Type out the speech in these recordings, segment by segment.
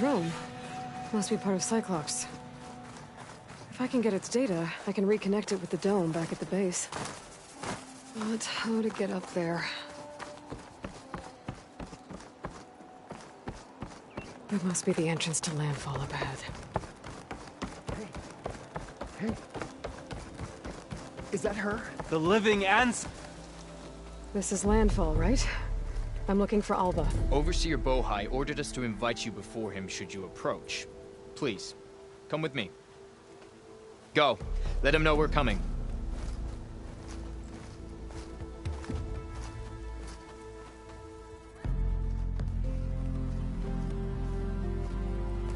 drone. Must be part of Cyclops. If I can get its data, I can reconnect it with the dome back at the base. But how to get up there? That must be the entrance to Landfall up ahead. Hey. Is that her? The living ants. This is Landfall, right? I'm looking for Alva. Overseer Bohai ordered us to invite you before him should you approach. Please, come with me. Go. Let him know we're coming.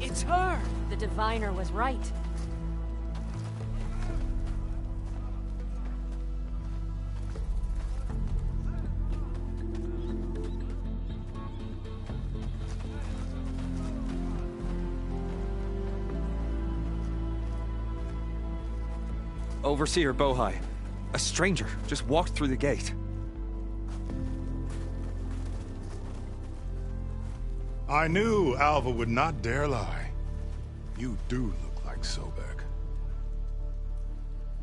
It's her! The diviner was right. Overseer Bohai. A stranger just walked through the gate. I knew Alva would not dare lie. You do look like Sobek.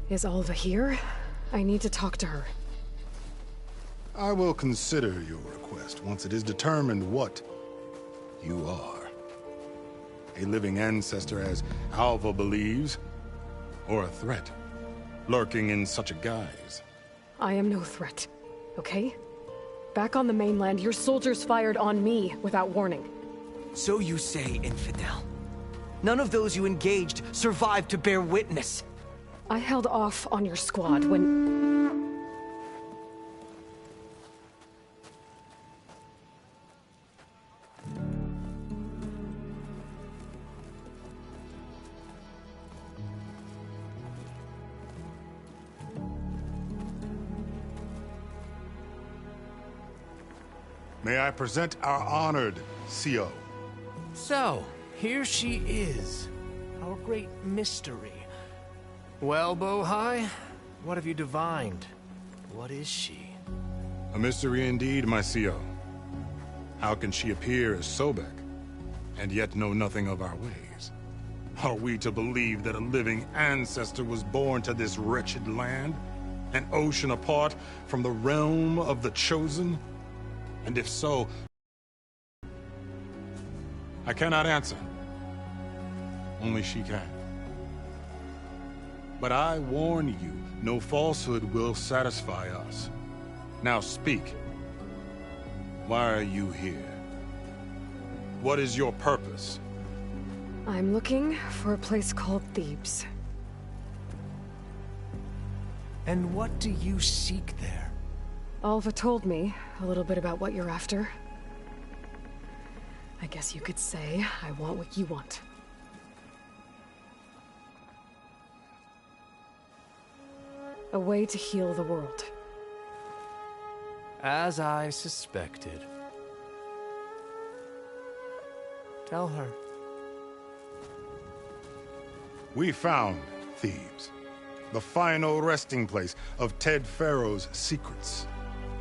Is Alva here? I need to talk to her. I will consider your request once it is determined what you are. A living ancestor, as Alva believes, or a threat, lurking in such a guise. I am no threat, okay? Back on the mainland, your soldiers fired on me without warning. So you say, infidel. None of those you engaged survived to bear witness. I held off on your squad when... May I present our honored CO? So, here she is. Our great mystery. Well, Bohai, what have you divined? What is she? A mystery indeed, my CO. How can she appear as Sobek, and yet know nothing of our ways? Are we to believe that a living ancestor was born to this wretched land? An ocean apart from the realm of the Chosen? And if so, I cannot answer. Only she can. But I warn you, no falsehood will satisfy us. Now speak. Why are you here? What is your purpose? I'm looking for a place called Thebes. And what do you seek there? Alva told me a little bit about what you're after. I guess you could say I want what you want. A way to heal the world. As I suspected. Tell her. We found Thebes, the final resting place of Ted Pharaoh's secrets.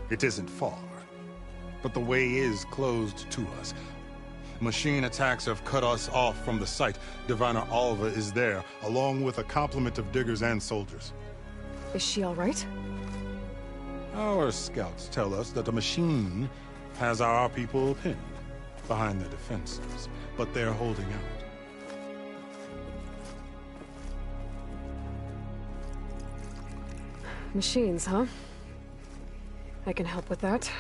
It isn't far, but the way is closed to us. Machine attacks have cut us off from the site. Diviner Alva is there, along with a complement of diggers and soldiers. Is she all right? Our scouts tell us that the machine has our people pinned behind their defenses, but they're holding out. Machines, huh? I can help with that.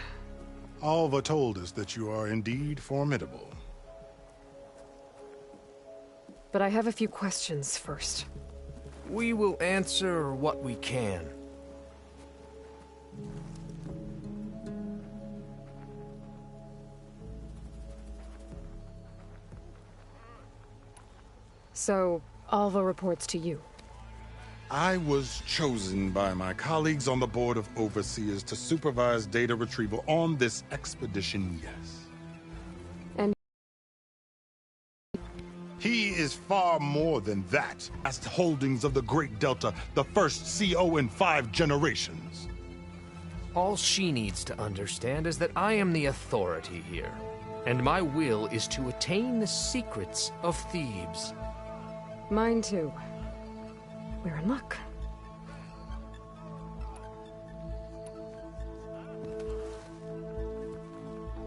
Alva told us that you are indeed formidable. But I have a few questions first. We will answer what we can. So, Alva reports to you. I was chosen by my colleagues on the Board of Overseers to supervise data retrieval on this expedition, yes. And he is far more than that. Vast holdings of the Great Delta, the first CO in 5 generations. All she needs to understand is that I am the authority here. And my will is to attain the secrets of Thebes. Mine too. We're in luck.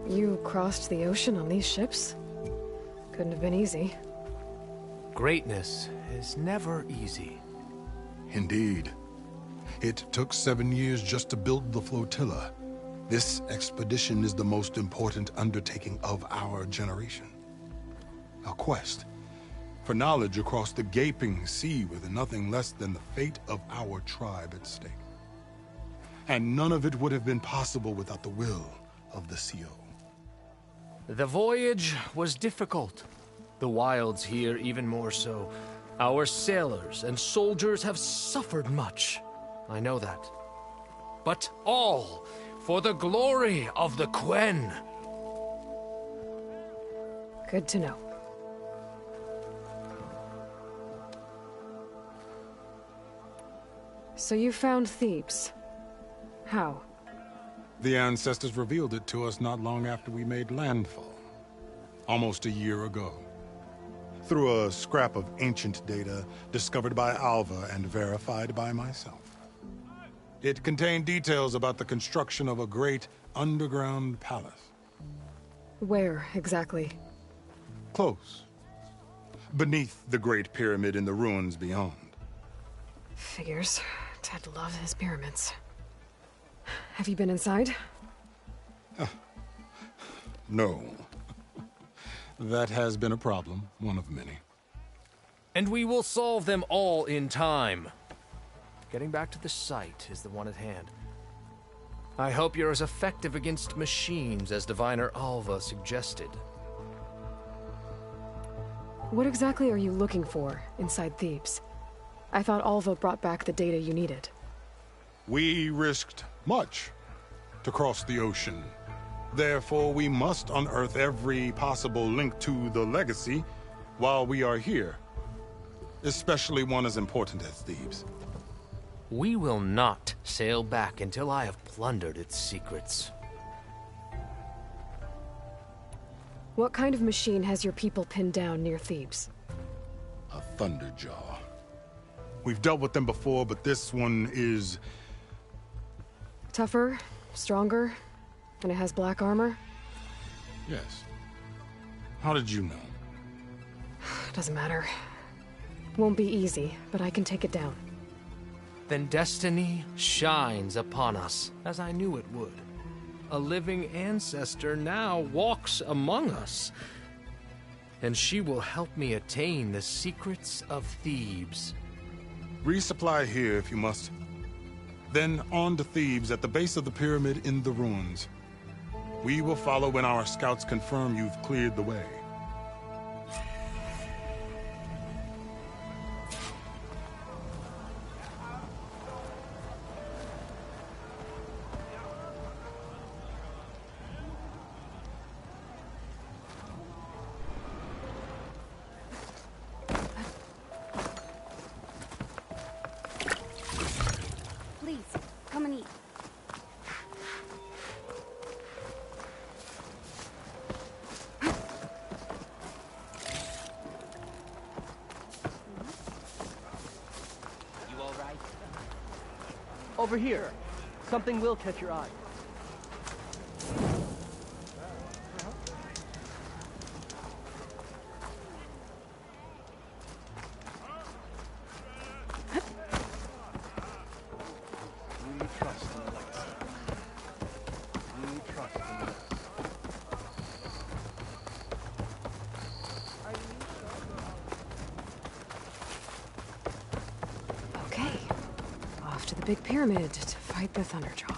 You crossed the ocean on these ships? Couldn't have been easy. Greatness is never easy. Indeed. It took 7 years just to build the flotilla. This expedition is the most important undertaking of our generation. A quest for knowledge across the gaping sea with nothing less than the fate of our tribe at stake. And none of it would have been possible without the will of the CO. The voyage was difficult. The wilds here even more so. Our sailors and soldiers have suffered much. I know that. But all for the glory of the Quen. Good to know. So you found Thebes. How? The ancestors revealed it to us not long after we made landfall. Almost a year ago. Through a scrap of ancient data discovered by Alva and verified by myself. It contained details about the construction of a great underground palace. Where, exactly? Close. Beneath the Great Pyramid in the ruins beyond. Figures. Ted loves his pyramids. Have you been inside? No. That has been a problem, one of many. And we will solve them all in time. Getting back to the site is the one at hand. I hope you're as effective against machines as Diviner Alva suggested. What exactly are you looking for inside Thebes? I thought Alva brought back the data you needed. We risked much to cross the ocean. Therefore, we must unearth every possible link to the legacy while we are here. Especially one as important as Thebes. We will not sail back until I have plundered its secrets. What kind of machine has your people pinned down near Thebes? A Thunderjaw. We've dealt with them before, but this one is... Tougher, stronger, and it has black armor? Yes. How did you know? Doesn't matter. Won't be easy, but I can take it down. Then destiny shines upon us, as I knew it would. A living ancestor now walks among us. And she will help me attain the secrets of Thebes. Resupply here if you must. Then on to Thebes at the base of the pyramid in the ruins. We will follow when our scouts confirm you've cleared the way. Please, come and eat. You all right? Over here. Something will catch your eye. We trust in the lights. We trust in the lights. Okay. Off to the big pyramid to fight the Thunderjaw.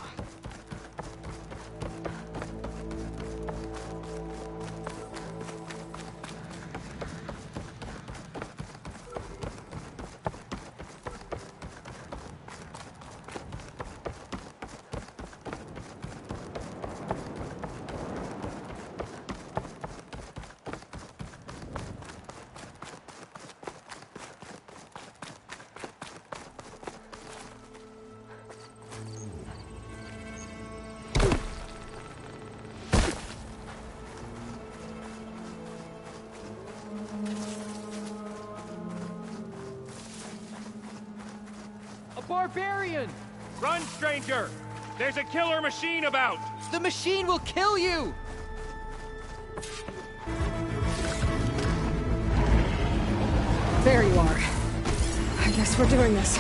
barbarian! Run, stranger! There's a killer machine about! The machine will kill you! There you are. I guess we're doing this.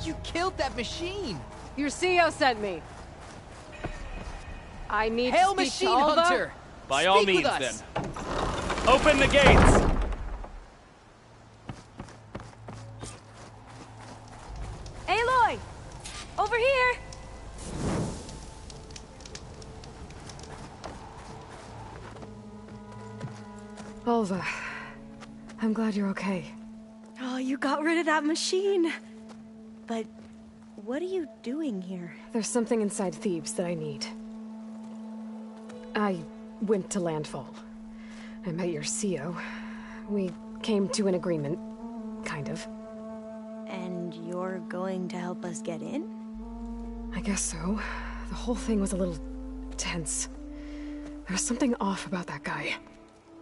You killed that machine! Your CEO sent me. I need Hail to speak Machine to Alva. Hunter! By all Speak with means, us. then. Open the gates! Aloy! Over here! Alva, I'm glad you're okay. Oh, you got rid of that machine. But what are you doing here? There's something inside Thebes that I need. I went to landfall. I met your CEO. We came to an agreement, kind of. And you're going to help us get in? I guess so. The whole thing was a little tense. There was something off about that guy.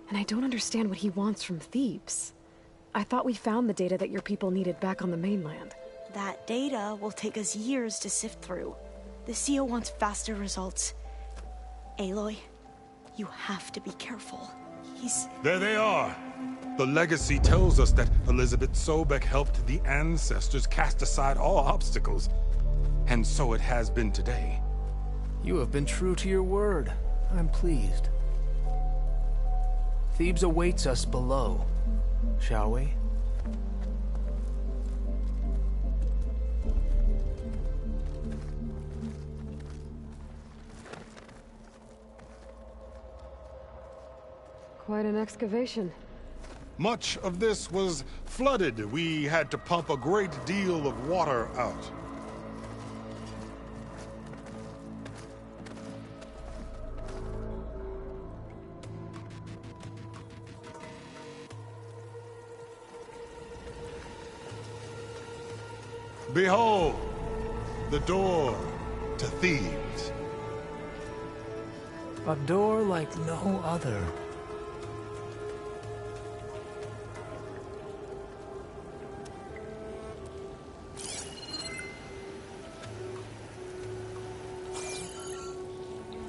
And I don't understand what he wants from Thebes. I thought we found the data that your people needed back on the mainland. That data will take us years to sift through. The CEO wants faster results. Aloy, you have to be careful. He's... There they are. The legacy tells us that Elizabeth Sobek helped the ancestors cast aside all obstacles. And so it has been today. You have been true to your word. I'm pleased. Thebes awaits us below, shall we? Quite an excavation. Much of this was flooded. We had to pump a great deal of water out. Behold, the door to Thebes. A door like no other.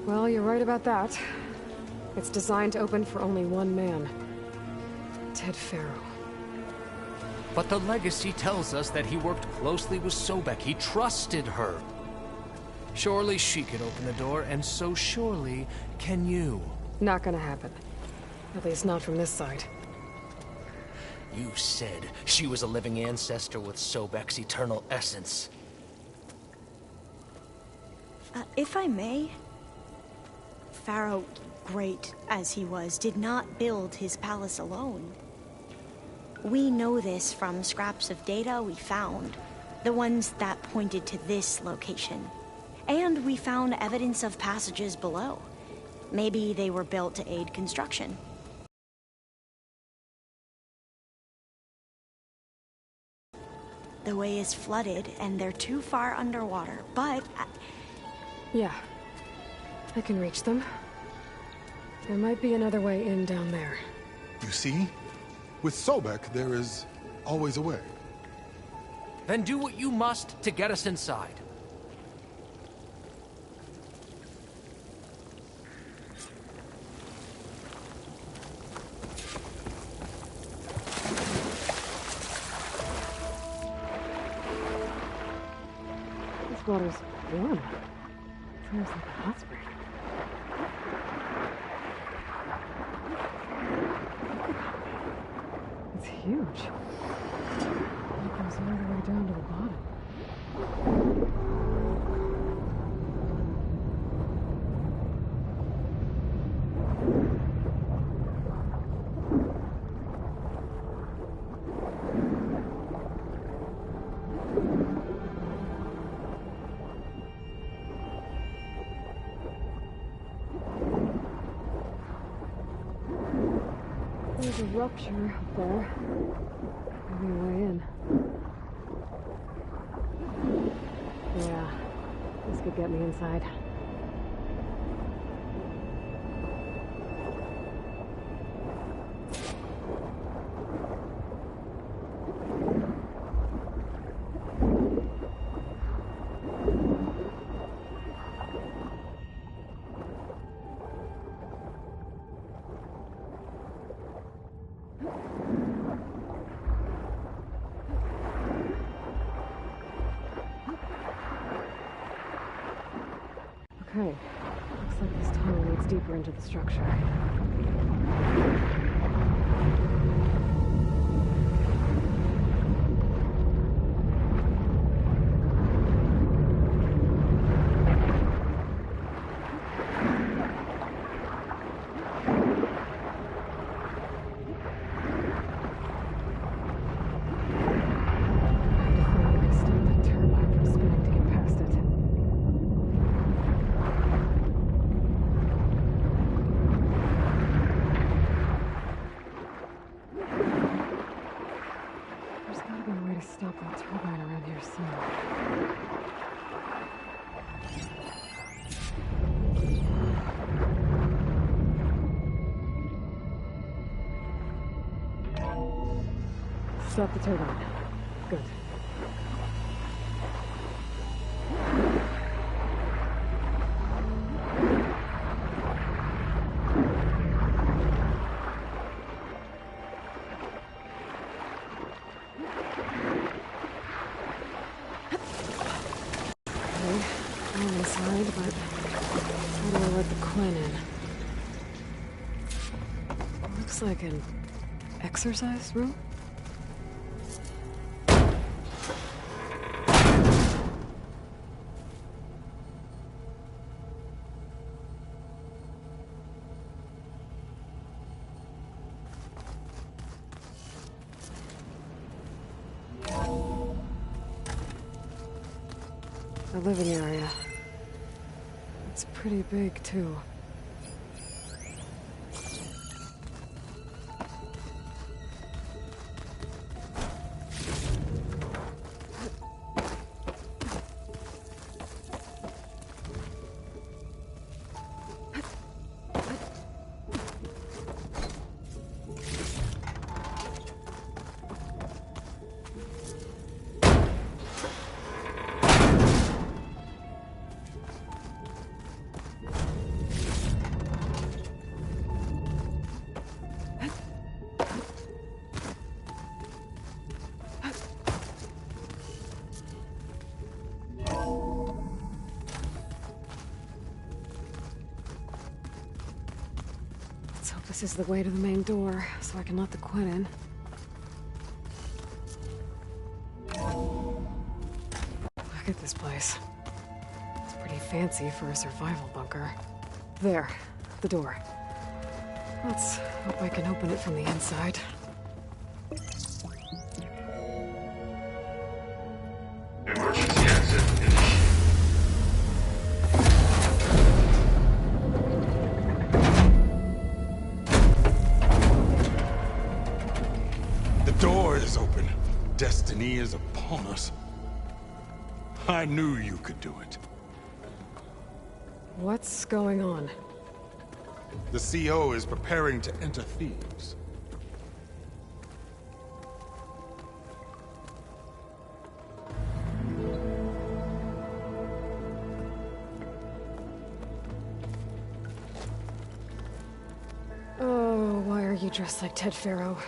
Well, you're right about that. It's designed to open for only one man. Ted Faro. But the legacy tells us that he worked closely with Sobek. He trusted her. Surely she could open the door, and so surely can you. Not gonna happen. At least not from this side. You said she was a living ancestor with Sobek's eternal essence. If I may... Pharaoh, great as he was, did not build his palace alone. We know this from scraps of data we found, the ones that pointed to this location. And we found evidence of passages below. Maybe they were built to aid construction. The way is flooded, and they're too far underwater, but... Yeah. I can reach them. There might be another way in down there. You see? With Sobek, there is always a way. Then do what you must to get us inside. This water's warm. It's almost like a hot spring. It's huge. It goes all the way down to the bottom. There's a rupture up there. Maybe a way in. Yeah, this could get me inside. Okay. Looks like this tunnel leads deeper into the structure. Stop that turbine around here somewhere. Stop the turbine. Good. Inside, but how do I let the Quinn in? Looks like an exercise room? A living area. It's pretty big, too. Let's hope this is the way to the main door, so I can let the Quinn in. Look at this place. It's pretty fancy for a survival bunker. There, the door. Let's hope I can open it from the inside. Emergency exit initiated. The door is open. Destiny is upon us. I knew you could do it. What's going on? The CO is preparing to enter Thebes. Oh, why are you dressed like Ted Pharaoh?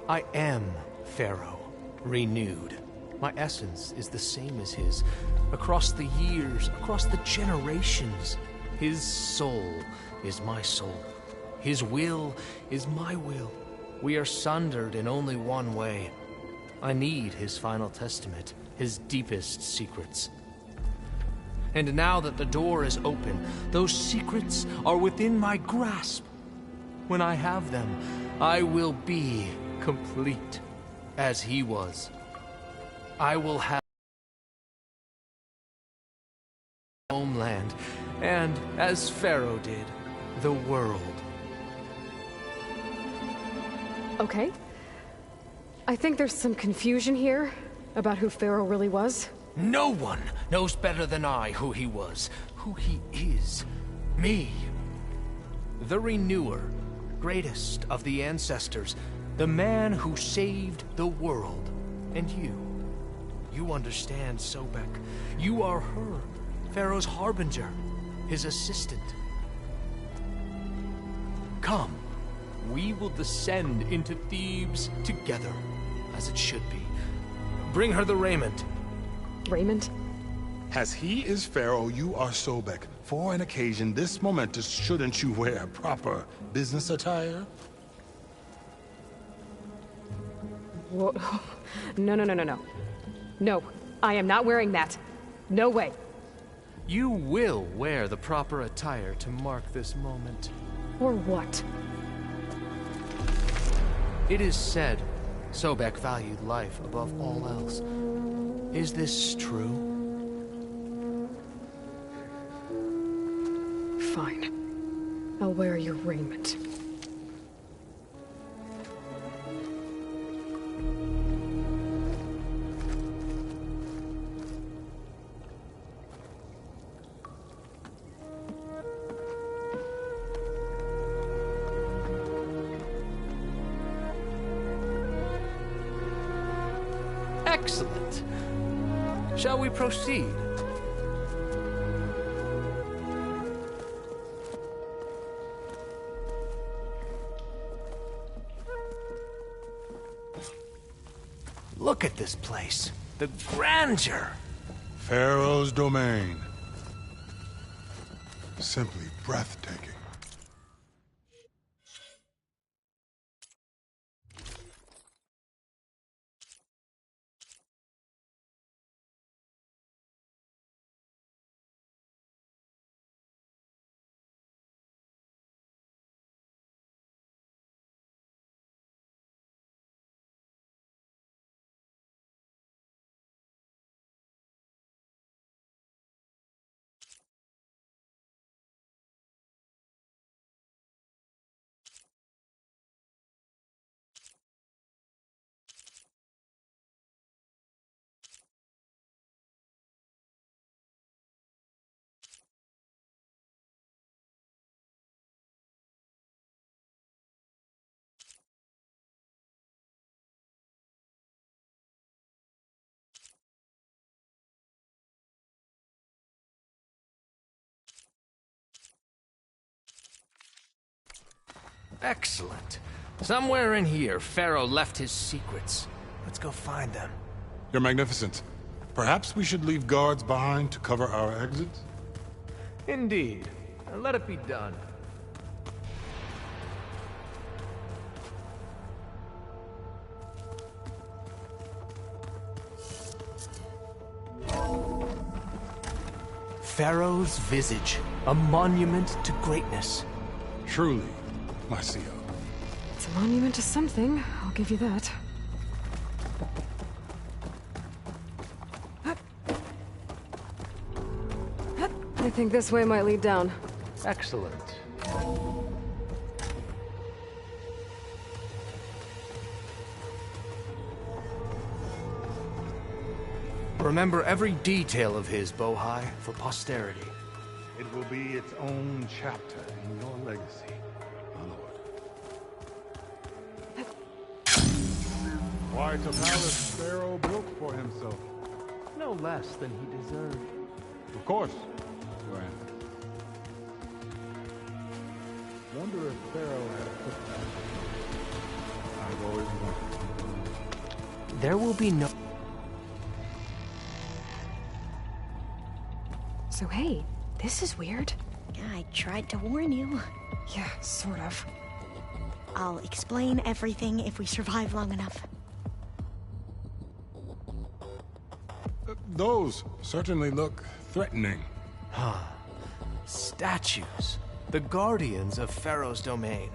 I am Pharaoh, renewed. My essence is the same as his. Across the years, across the generations, his soul is my soul. His will is my will. We are sundered in only one way. I need his final testament, his deepest secrets. And now that the door is open, those secrets are within my grasp. When I have them, I will be complete, as he was. I will have homeland, and as Pharaoh did, the world. Okay. I think there's some confusion here about who Pharaoh really was. No one knows better than I who he was, who he is. Me. The Renewer, greatest of the ancestors, the man who saved the world. And you. You understand, Sobek. You are her, Pharaoh's harbinger, his assistant. Come, we will descend into Thebes together, as it should be. Bring her the raiment. Raiment? As he is Pharaoh, you are Sobek. For an occasion this momentous, shouldn't you wear proper business attire? Whoa. No, no, no, no, no. No, I am not wearing that. No way. You will wear the proper attire to mark this moment. Or what? It is said Sobek valued life above all else. Is this true? Fine. I'll wear your raiment. Excellent. Shall we proceed? Look at this place. The grandeur. Pharaoh's domain. Simply breathtaking. Excellent. Somewhere in here, Pharaoh left his secrets. Let's go find them. Your Magnificence. Perhaps we should leave guards behind to cover our exits? Indeed. And let it be done. Pharaoh's visage, a monument to greatness. Truly, my CEO. It's a monument to something, I'll give you that. I think this way might lead down. Excellent. Remember every detail of his, Bohai, for posterity. It will be its own chapter in your legacy, my lord. Quite a palace Pharaoh built for himself. No less than he deserved. Of course, Grand. Wonder if Pharaoh had put that. I've always wondered. There will be no... So hey, this is weird. Yeah, I tried to warn you. Yeah, sort of. I'll explain everything if we survive long enough. Those certainly look threatening. Statues. The guardians of Pharaoh's domain.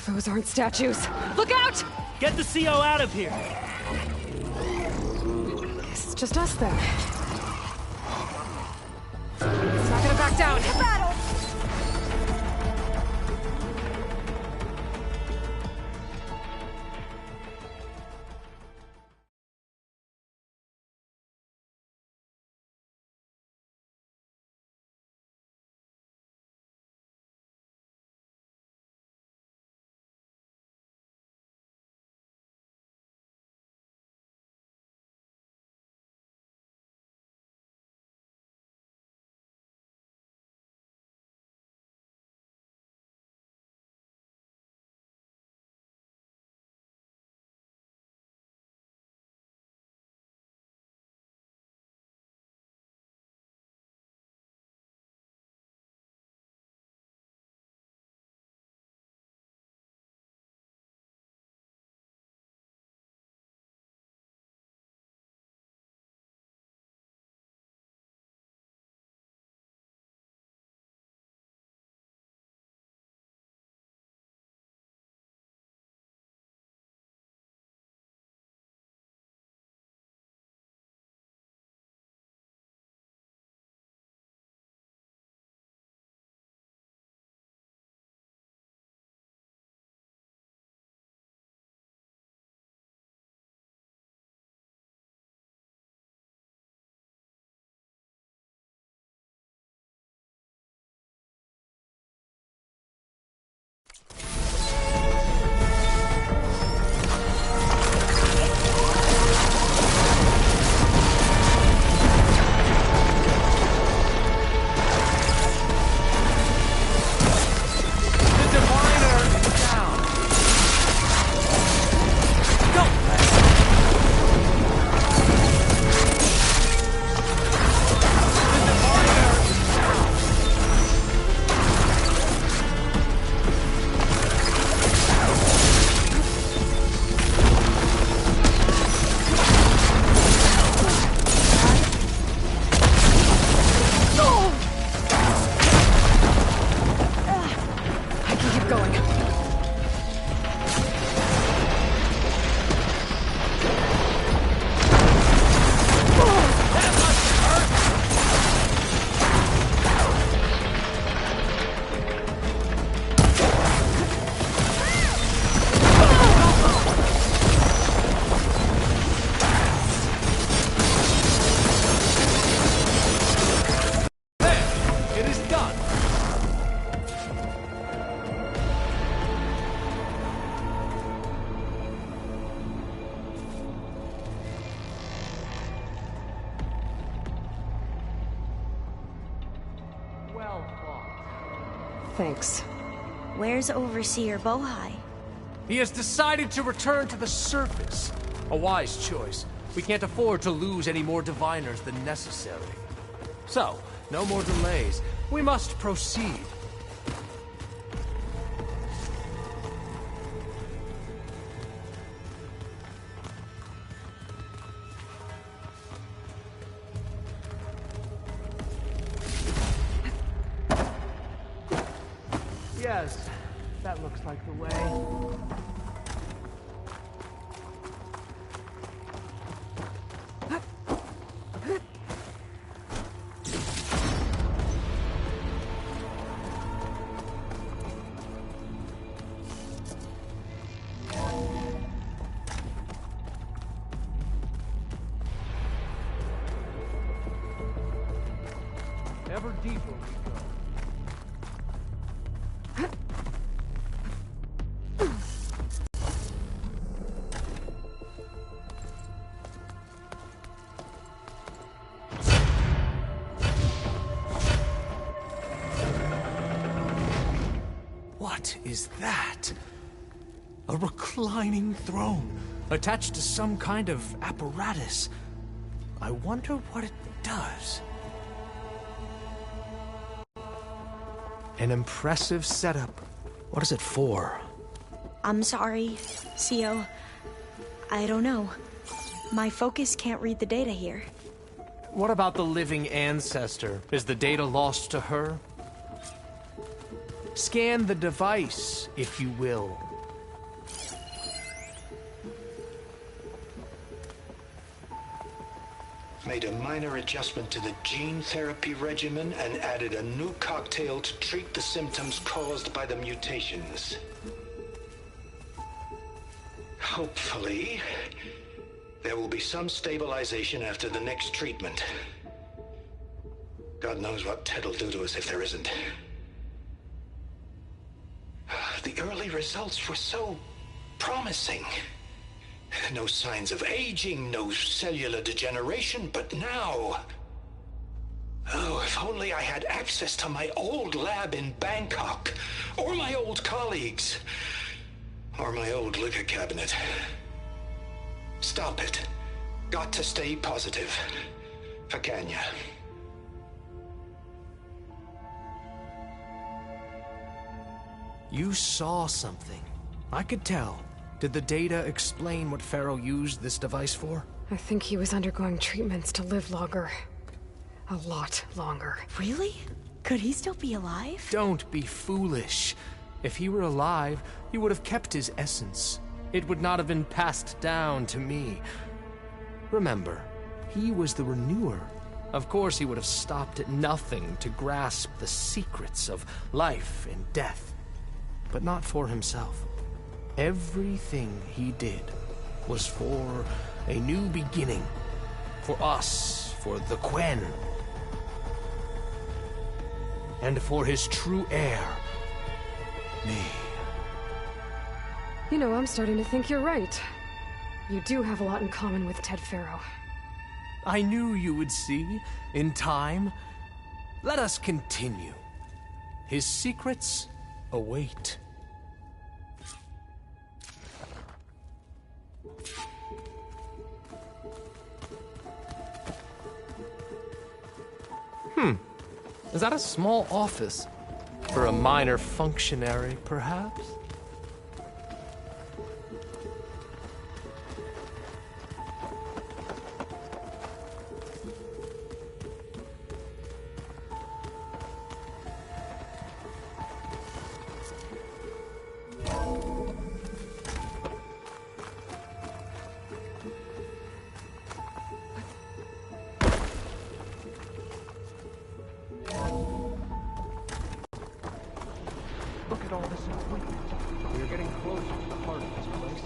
Those aren't statues. Look out! Get the CO out of here! It's just us then. It's not gonna back down. Battle! It is done! Well fought. Thanks. Where's Overseer Bohai? He has decided to return to the surface. A wise choice. We can't afford to lose any more diviners than necessary. So, no more delays. We must proceed. Yes, that looks like the way. Ever deeper we go. What is that? A reclining throne, attached to some kind of apparatus. I wonder what it does. An impressive setup. What is it for? I'm sorry, CO. I don't know. My focus can't read the data here. What about the living ancestor? Is the data lost to her? Scan the device, if you will. Made a minor adjustment to the gene therapy regimen and added a new cocktail to treat the symptoms caused by the mutations. Hopefully, there will be some stabilization after the next treatment. God knows what Ted will do to us if there isn't. The early results were so promising. No signs of aging, no cellular degeneration, but now... Oh, if only I had access to my old lab in Bangkok, or my old colleagues, or my old liquor cabinet. Stop it. Got to stay positive. For Kenya. You saw something. I could tell. Did the data explain what Pharaoh used this device for? I think he was undergoing treatments to live longer. A lot longer. Really? Could he still be alive? Don't be foolish. If he were alive, he would have kept his essence. It would not have been passed down to me. Remember, he was the renewer. Of course he would have stopped at nothing to grasp the secrets of life and death. But not for himself. Everything he did was for a new beginning. For us, for the Quen. And for his true heir, me. You know, I'm starting to think you're right. You do have a lot in common with Ted Pharaoh. I knew you would see, in time. Let us continue. His secrets await. Is that a small office? For a minor functionary, perhaps? Look at all this equipment. We're getting closer to the heart of this place.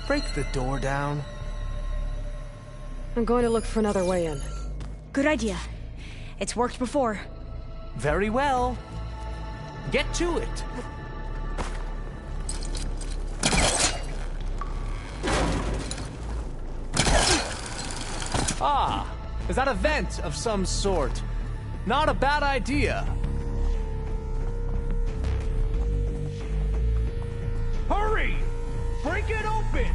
break the door down? I'm going to look for another way in. Good idea. It's worked before. Very well. Get to it. Ah, is that a vent of some sort? Not a bad idea. Hurry! Break it open!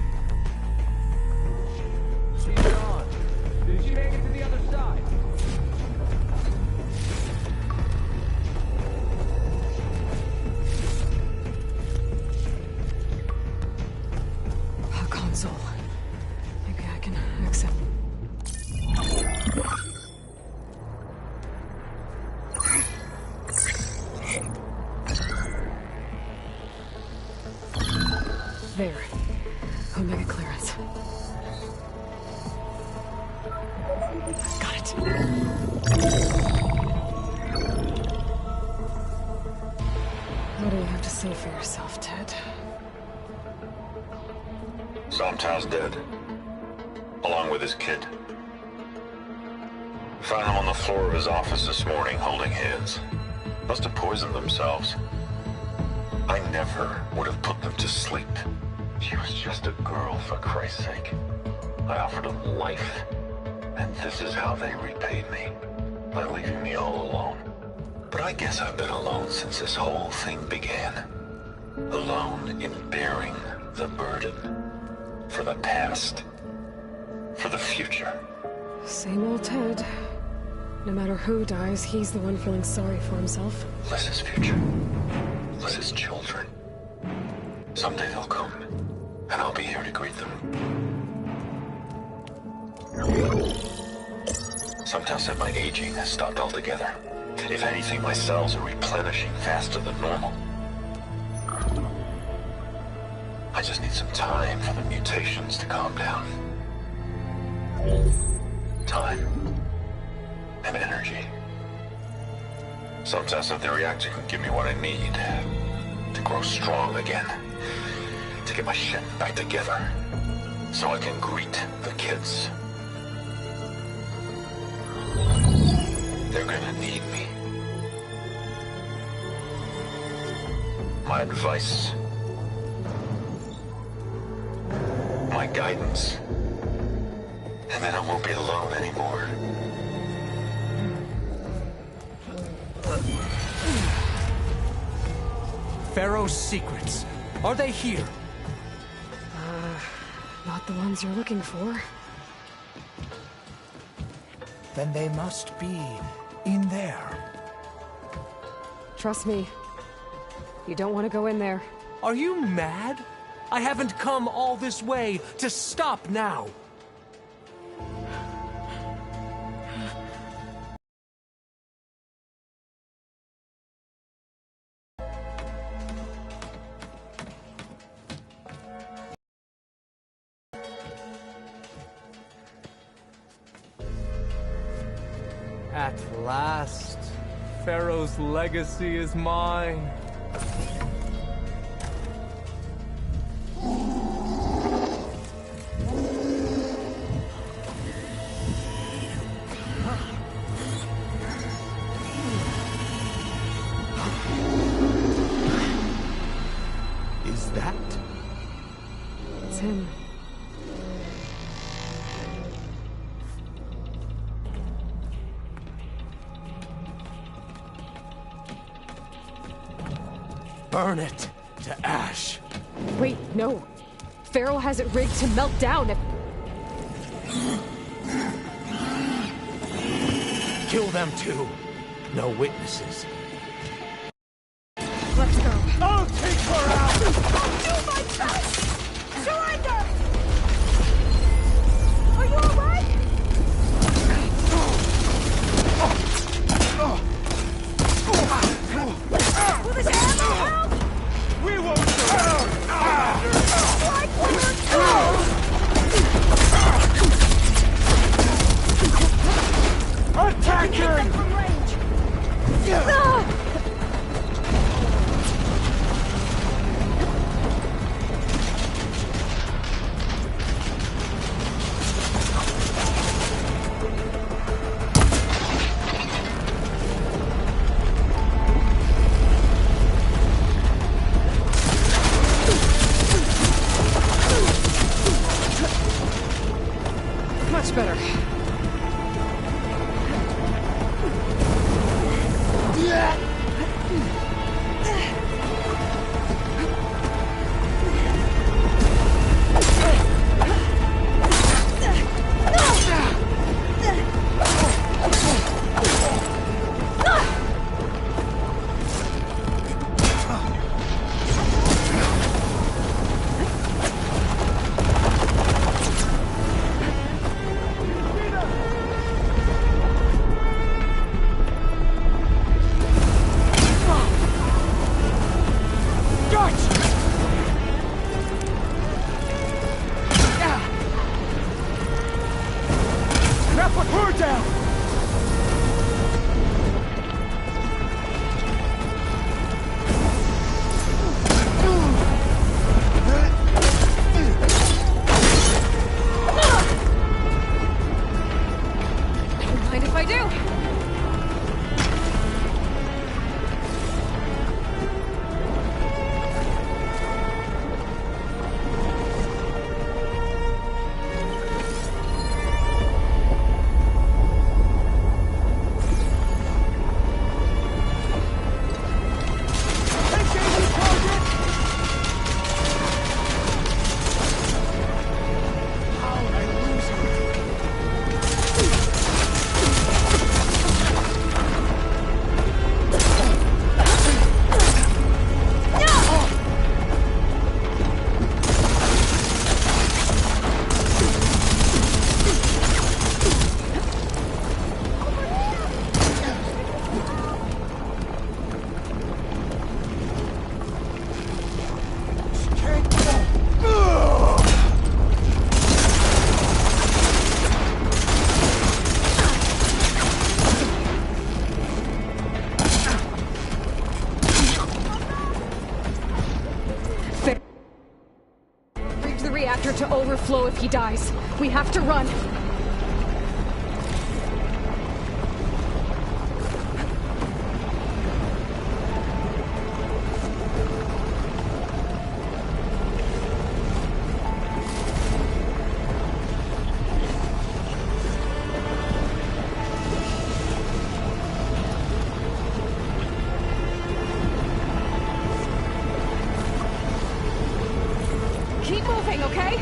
She's gone. Did she make it to the other side? A console. Maybe I can exit. There. Omega clearance. Got it. What do you have to say for yourself, Ted? Somtow's dead. Along with his kid. Found him on the floor of his office this morning, holding hands. Must have poisoned themselves. I never would have put them to sleep. She was just a girl, for Christ's sake. I offered them life, and this is how they repaid me, by leaving me all alone. But I guess I've been alone since this whole thing began. Alone in bearing the burden. For the past. For the future. Same old Ted. No matter who dies, he's the one feeling sorry for himself. Liz's future. Liz's children. Someday they'll come, and I'll be here to greet them. Somtow said my aging has stopped altogether. If anything, my cells are replenishing faster than normal. I just need some time for the mutations to calm down. Time. And energy. Somtow said the reactor can give me what I need to grow strong again. To get my shit back together. So I can greet the kids. They're gonna need me. My advice. My guidance. And then I won't be alone anymore. Pharaoh's secrets. Are they here? Not the ones you're looking for. Then they must be in there. Trust me. You don't want to go in there. Are you mad? I haven't come all this way to stop now. At last, Pharaoh's legacy is mine. Is that? It's him. Burn it to ash. Wait, no. Pharaoh has it rigged to melt down if... Kill them too. No witnesses. Let's go. I'll take her out! I'll do my best! Surrender! Are you alright? Will this ammo help? We won't surrender! Like we were told! Attack Hit them him! from range! Much better. To overflow if he dies. We have to run. Keep moving, okay?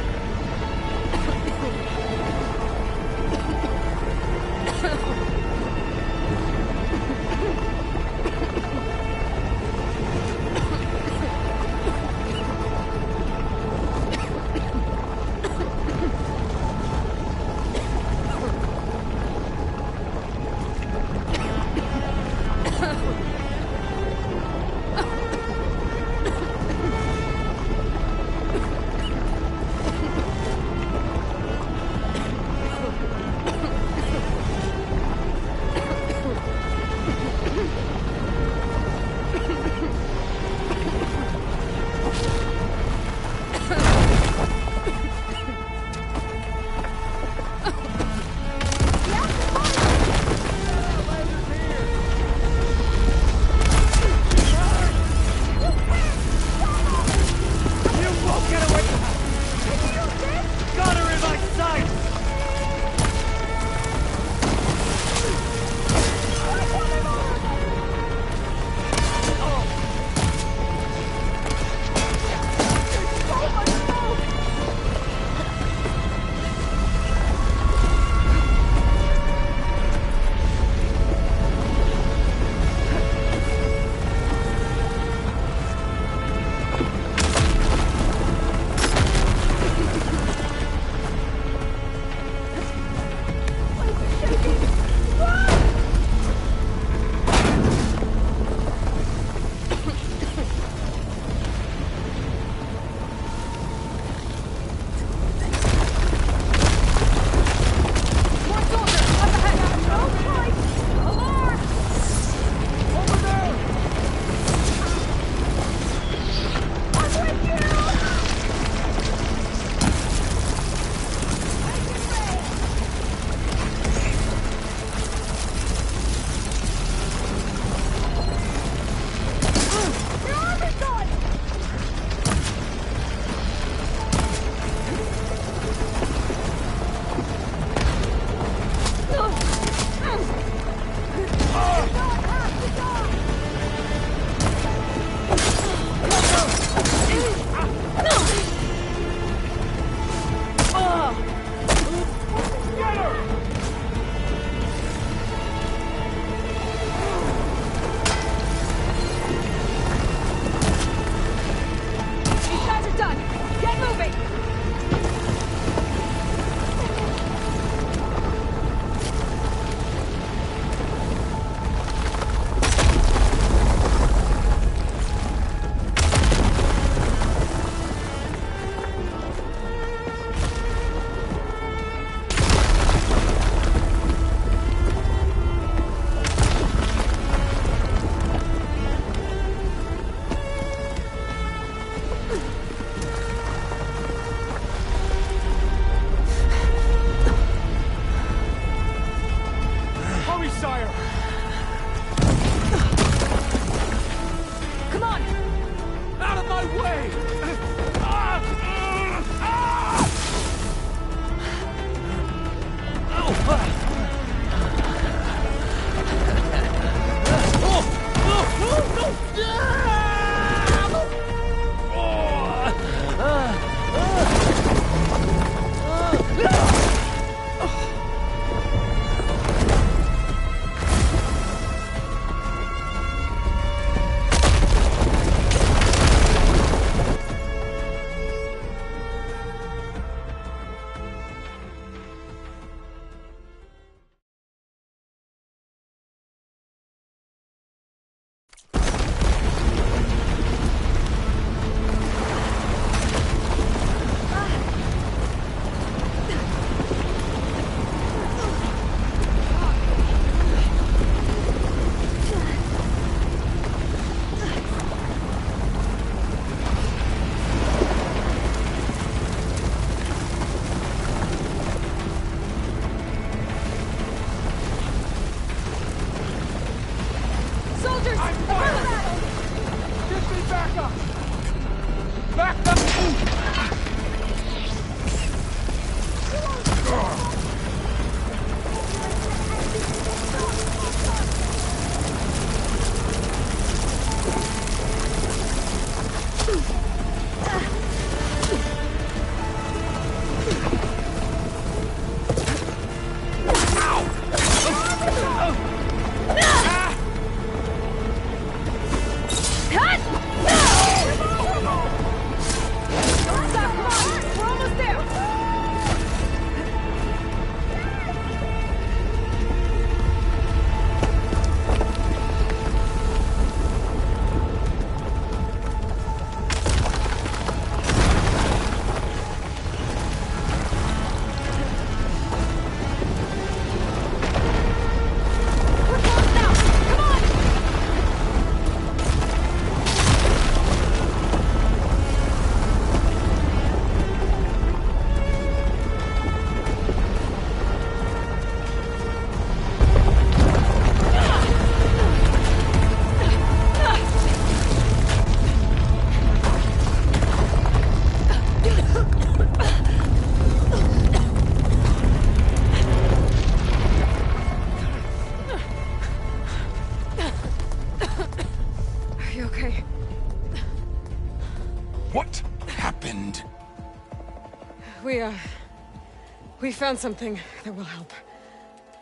We found something that will help.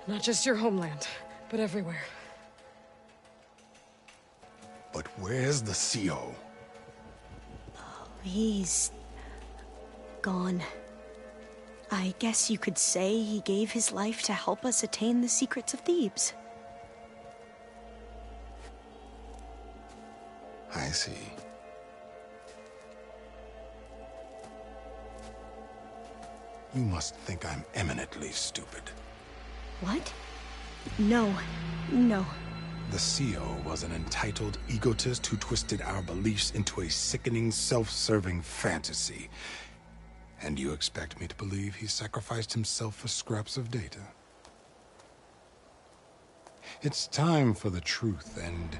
Not just your homeland, but everywhere. But where's the CO? He's gone. I guess you could say he gave his life to help us attain the secrets of Thebes. I see. You must think I'm eminently stupid. What? No. No. The CO was an entitled egotist who twisted our beliefs into a sickening, self-serving fantasy. And you expect me to believe he sacrificed himself for scraps of data? It's time for the truth, and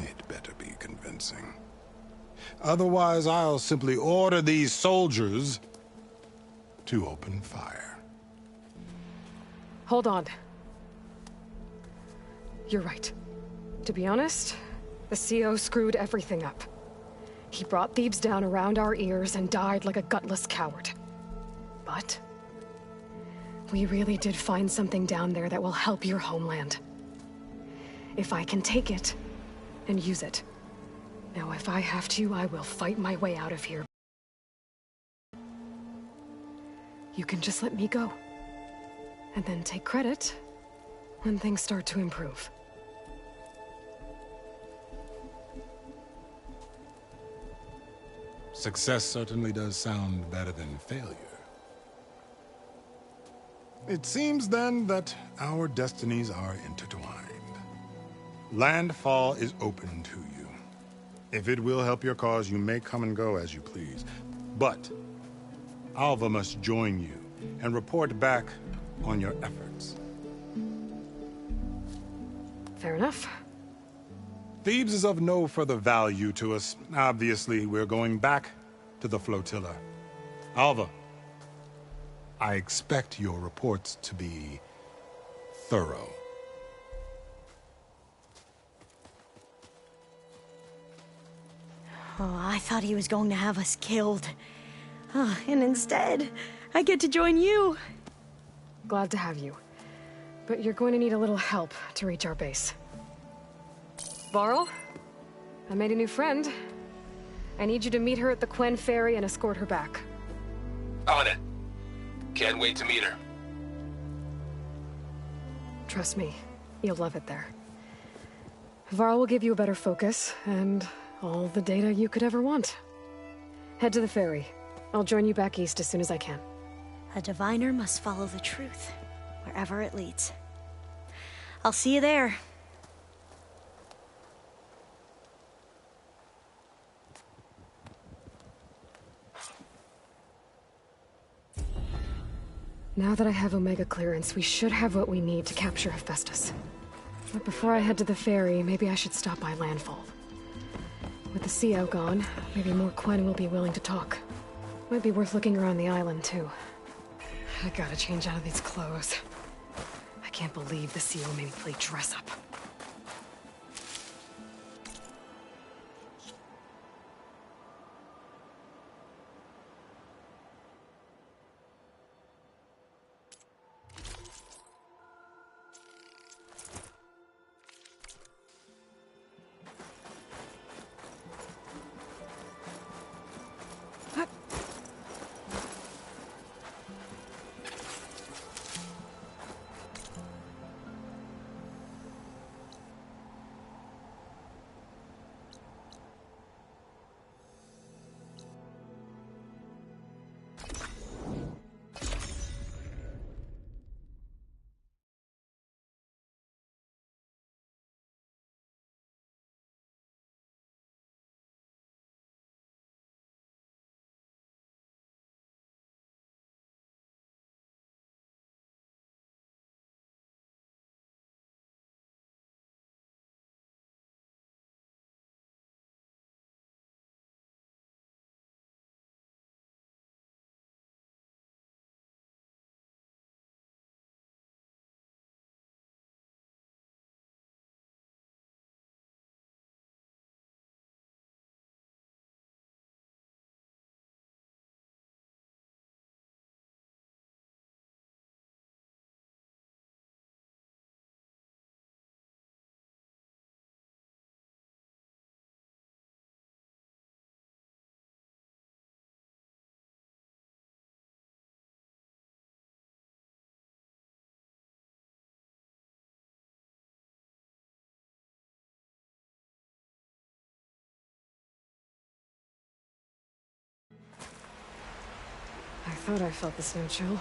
it better be convincing. Otherwise, I'll simply order these soldiers to open fire. Hold on. You're right. To be honest, the CO screwed everything up. He brought Thebes down around our ears and died like a gutless coward. But we really did find something down there that will help your homeland. If I can take it and use it. Now, if I have to, I will fight my way out of here. You can just let me go. And then take credit when things start to improve. Success certainly does sound better than failure. It seems then that our destinies are intertwined. Landfall is open to you. If it will help your cause, you may come and go as you please. But Alva must join you and report back on your efforts. Fair enough. Thebes is of no further value to us. Obviously, we're going back to the flotilla. Alva, I expect your reports to be thorough. Oh, I thought he was going to have us killed. Oh, and instead, I get to join you. Glad to have you. But you're going to need a little help to reach our base. Varl, I made a new friend. I need you to meet her at the Quen Ferry and escort her back. On it. Can't wait to meet her. Trust me, you'll love it there. Varl will give you a better focus, and all the data you could ever want. Head to the ferry. I'll join you back east as soon as I can. A diviner must follow the truth, wherever it leads. I'll see you there. Now that I have Omega clearance, we should have what we need to capture Hephaestus. But before I head to the ferry, maybe I should stop by Landfall. With the CO gone, maybe more Quen will be willing to talk. Might be worth looking around the island, too. I gotta change out of these clothes. I can't believe the CO made me play dress up. I thought I felt the snow chill.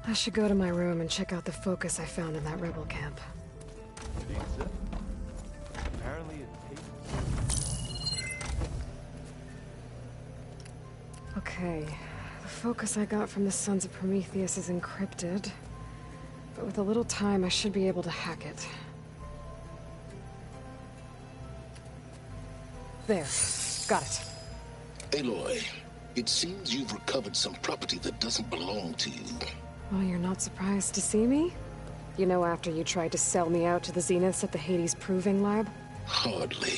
I should go to my room and check out the focus I found in that rebel camp. Pizza? Apparently it tastes... Okay, the focus I got from the Sons of Prometheus is encrypted, but with a little time I should be able to hack it. There, got it. Aloy, it seems you've recovered some property that doesn't belong to you. Well, you're not surprised to see me? You know, after you tried to sell me out to the Zeniths at the Hades Proving Lab? Hardly.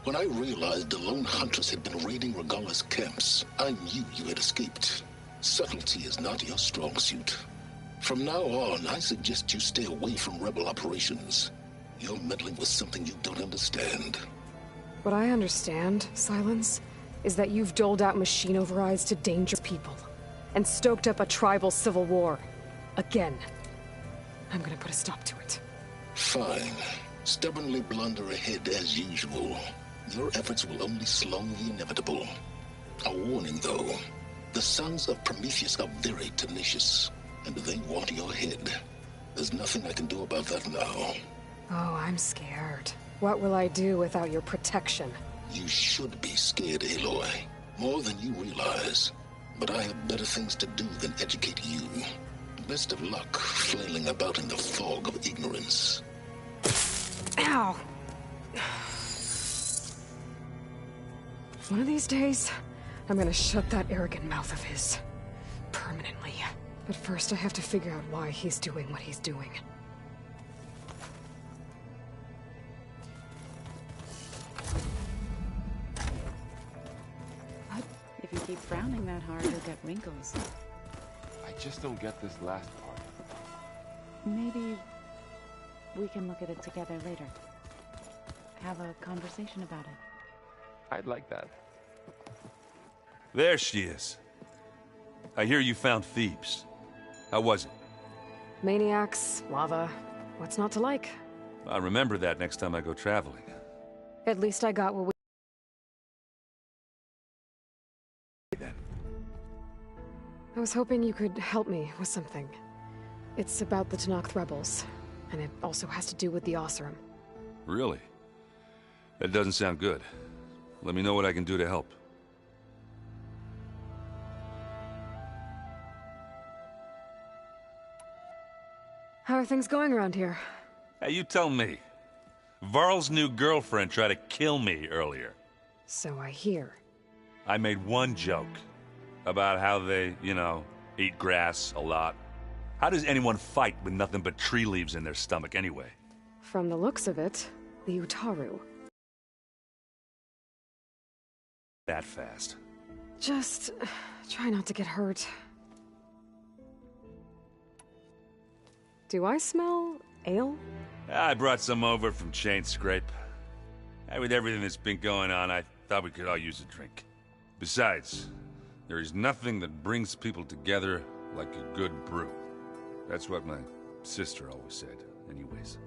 When I realized the lone huntress had been raiding Regala's camps, I knew you had escaped. Subtlety is not your strong suit. From now on, I suggest you stay away from rebel operations. You're meddling with something you don't understand. What I understand, Silence, is that you've doled out machine overrides to dangerous people. And stoked up a tribal civil war. Again. I'm gonna put a stop to it. Fine. Stubbornly blunder ahead as usual. Your efforts will only slow the inevitable. A warning, though. The sons of Prometheus are very tenacious, and they want your head. There's nothing I can do about that now. Oh, I'm scared. What will I do without your protection? You should be scared, Aloy. More than you realize. But I have better things to do than educate you. Best of luck flailing about in the fog of ignorance. Ow! One of these days, I'm gonna shut that arrogant mouth of his. Permanently. But first I have to figure out why he's doing what he's doing. If you keep frowning that hard, you'll get wrinkles. I just don't get this last part. Maybe we can look at it together later. Have a conversation about it. I'd like that. There she is. I hear you found Thebes. How was it? Maniacs, lava. What's not to like? I'll remember that next time I go traveling. At least I got what we... I was hoping you could help me with something. It's about the Tenakth rebels, and it also has to do with the Oseram. Really? That doesn't sound good. Let me know what I can do to help. How are things going around here? Hey, you tell me. Varl's new girlfriend tried to kill me earlier. So I hear. I made one joke. About how they, you know, eat grass a lot. How does anyone fight with nothing but tree leaves in their stomach anyway? From the looks of it, the Utaru. That fast. Just try not to get hurt. Do I smell ale? I brought some over from Chain Scrape. With everything that's been going on, I thought we could all use a drink. Besides, there is nothing that brings people together like a good brew. That's what my sister always said, anyways.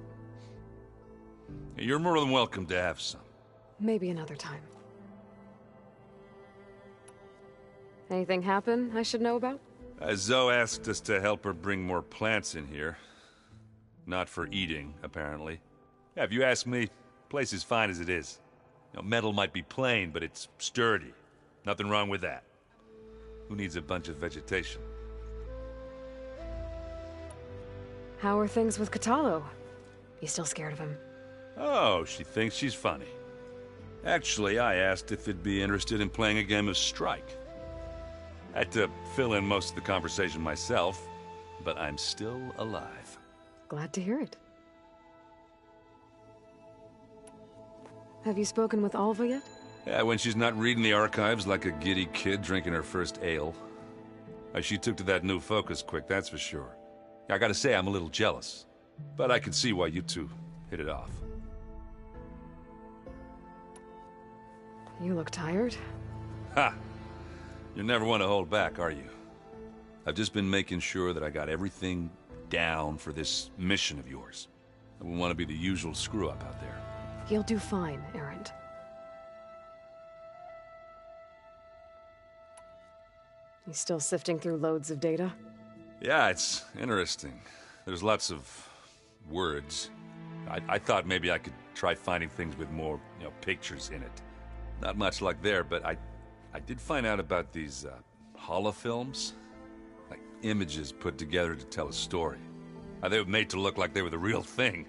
You're more than welcome to have some. Maybe another time. Anything happen I should know about? Zoe asked us to help her bring more plants in here. Not for eating, apparently. Yeah, if you ask me, the place is fine as it is. You know, metal might be plain, but it's sturdy. Nothing wrong with that. Who needs a bunch of vegetation? How are things with Katalo? You still scared of him? Oh, she thinks she's funny. Actually, I asked if it'd be interested in playing a game of Strike. I had to fill in most of the conversation myself, but I'm still alive. Glad to hear it. Have you spoken with Alva yet? Yeah, when she's not reading the archives like a giddy kid drinking her first ale. She took to that new focus quick, that's for sure. I gotta say, I'm a little jealous. But I can see why you two hit it off. You look tired. Ha! You never want to hold back, are you? I've just been making sure that I got everything down for this mission of yours. I wouldn't want to be the usual screw-up out there. You'll do fine, Erend. You still sifting through loads of data? Yeah, it's interesting. There's lots of words. I thought maybe I could try finding things with more, pictures in it. Not much luck there, but I did find out about these holofilms. Like images put together to tell a story. They were made to look like they were the real thing.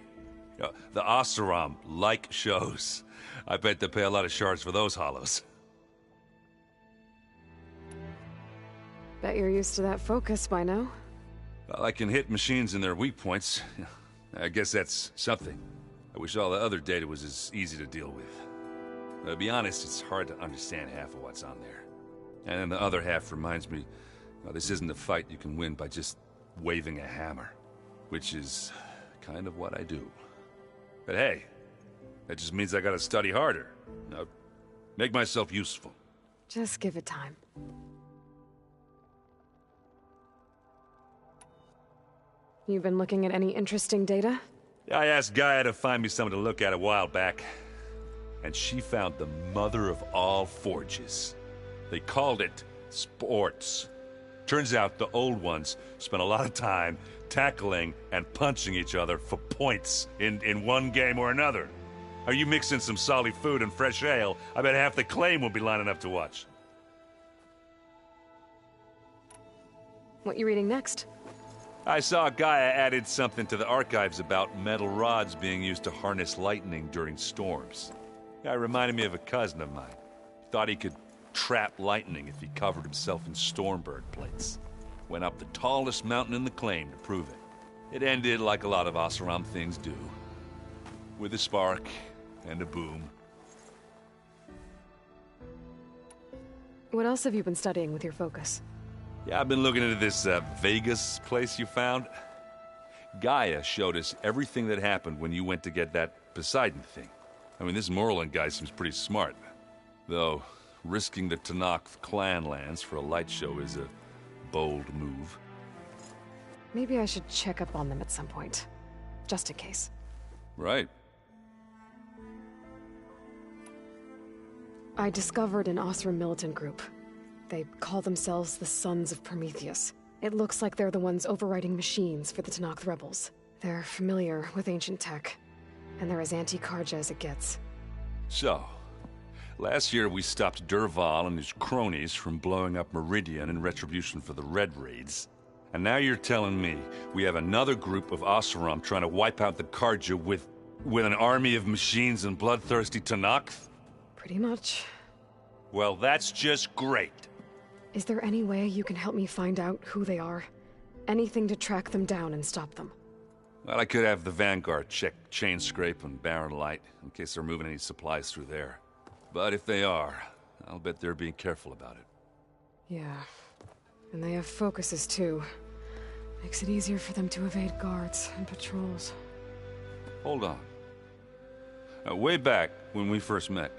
The Oseram like shows. I bet they pay a lot of shards for those hollows. Bet you're used to that focus by now. Well, I can hit machines in their weak points. I guess that's something. I wish all the other data was as easy to deal with. To be honest, it's hard to understand half of what's on there. And then the other half reminds me, this isn't a fight you can win by just waving a hammer. Which is kind of what I do. But hey, that just means I gotta study harder. Make myself useful. Just give it time. You been looking at any interesting data? I asked Gaia to find me something to look at a while back, and she found the mother of all forges. They called it sports. Turns out the old ones spent a lot of time tackling and punching each other for points in one game or another. Are you mixing some solid food and fresh ale? I bet half the claim will be lining up to watch. What you reading next? I saw Gaia added something to the archives about metal rods being used to harness lightning during storms. Guy reminded me of a cousin of mine. Thought he could trap lightning if he covered himself in Stormbird plates. Went up the tallest mountain in the claim to prove it. It ended like a lot of Oseram things do. With a spark and a boom. What else have you been studying with your focus? Yeah, I've been looking into this Vegas place you found. Gaia showed us everything that happened when you went to get that Poseidon thing. I mean, this Merlin guy seems pretty smart. Though, risking the Tanakh clan lands for a light show is a bold move. Maybe I should check up on them at some point. Just in case. Right. I discovered an Oseram militant group. They call themselves the Sons of Prometheus. It looks like they're the ones overriding machines for the Tanakh rebels. They're familiar with ancient tech, and they're as anti-Karja as it gets. So, last year we stopped Derval and his cronies from blowing up Meridian in retribution for the Red Raids. And now you're telling me we have another group of Oseram trying to wipe out the Karja with an army of machines and bloodthirsty Tanakh? Pretty much. Well, that's just great. Is there any way you can help me find out who they are? Anything to track them down and stop them? Well, I could have the Vanguard check Chain Scrape and Barren Light, in case they're moving any supplies through there. But if they are, I'll bet they're being careful about it. Yeah. And they have focuses, too. Makes it easier for them to evade guards and patrols. Hold on. Way back, when we first met,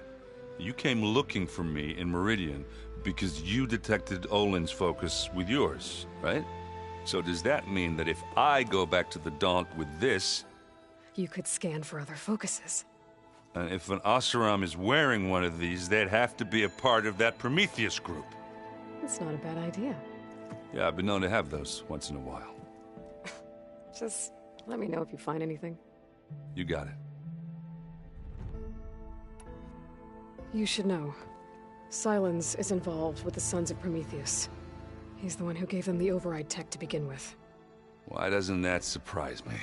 you came looking for me in Meridian because you detected Olin's focus with yours, right? So does that mean that if I go back to the Daunt with this... You could scan for other focuses. And if an Oseram is wearing one of these, they'd have to be a part of that Prometheus group. That's not a bad idea. Yeah, I've been known to have those once in a while. Just let me know if you find anything. You got it. You should know. Silence is involved with the Sons of Prometheus. He's the one who gave them the override tech to begin with. Why doesn't that surprise me?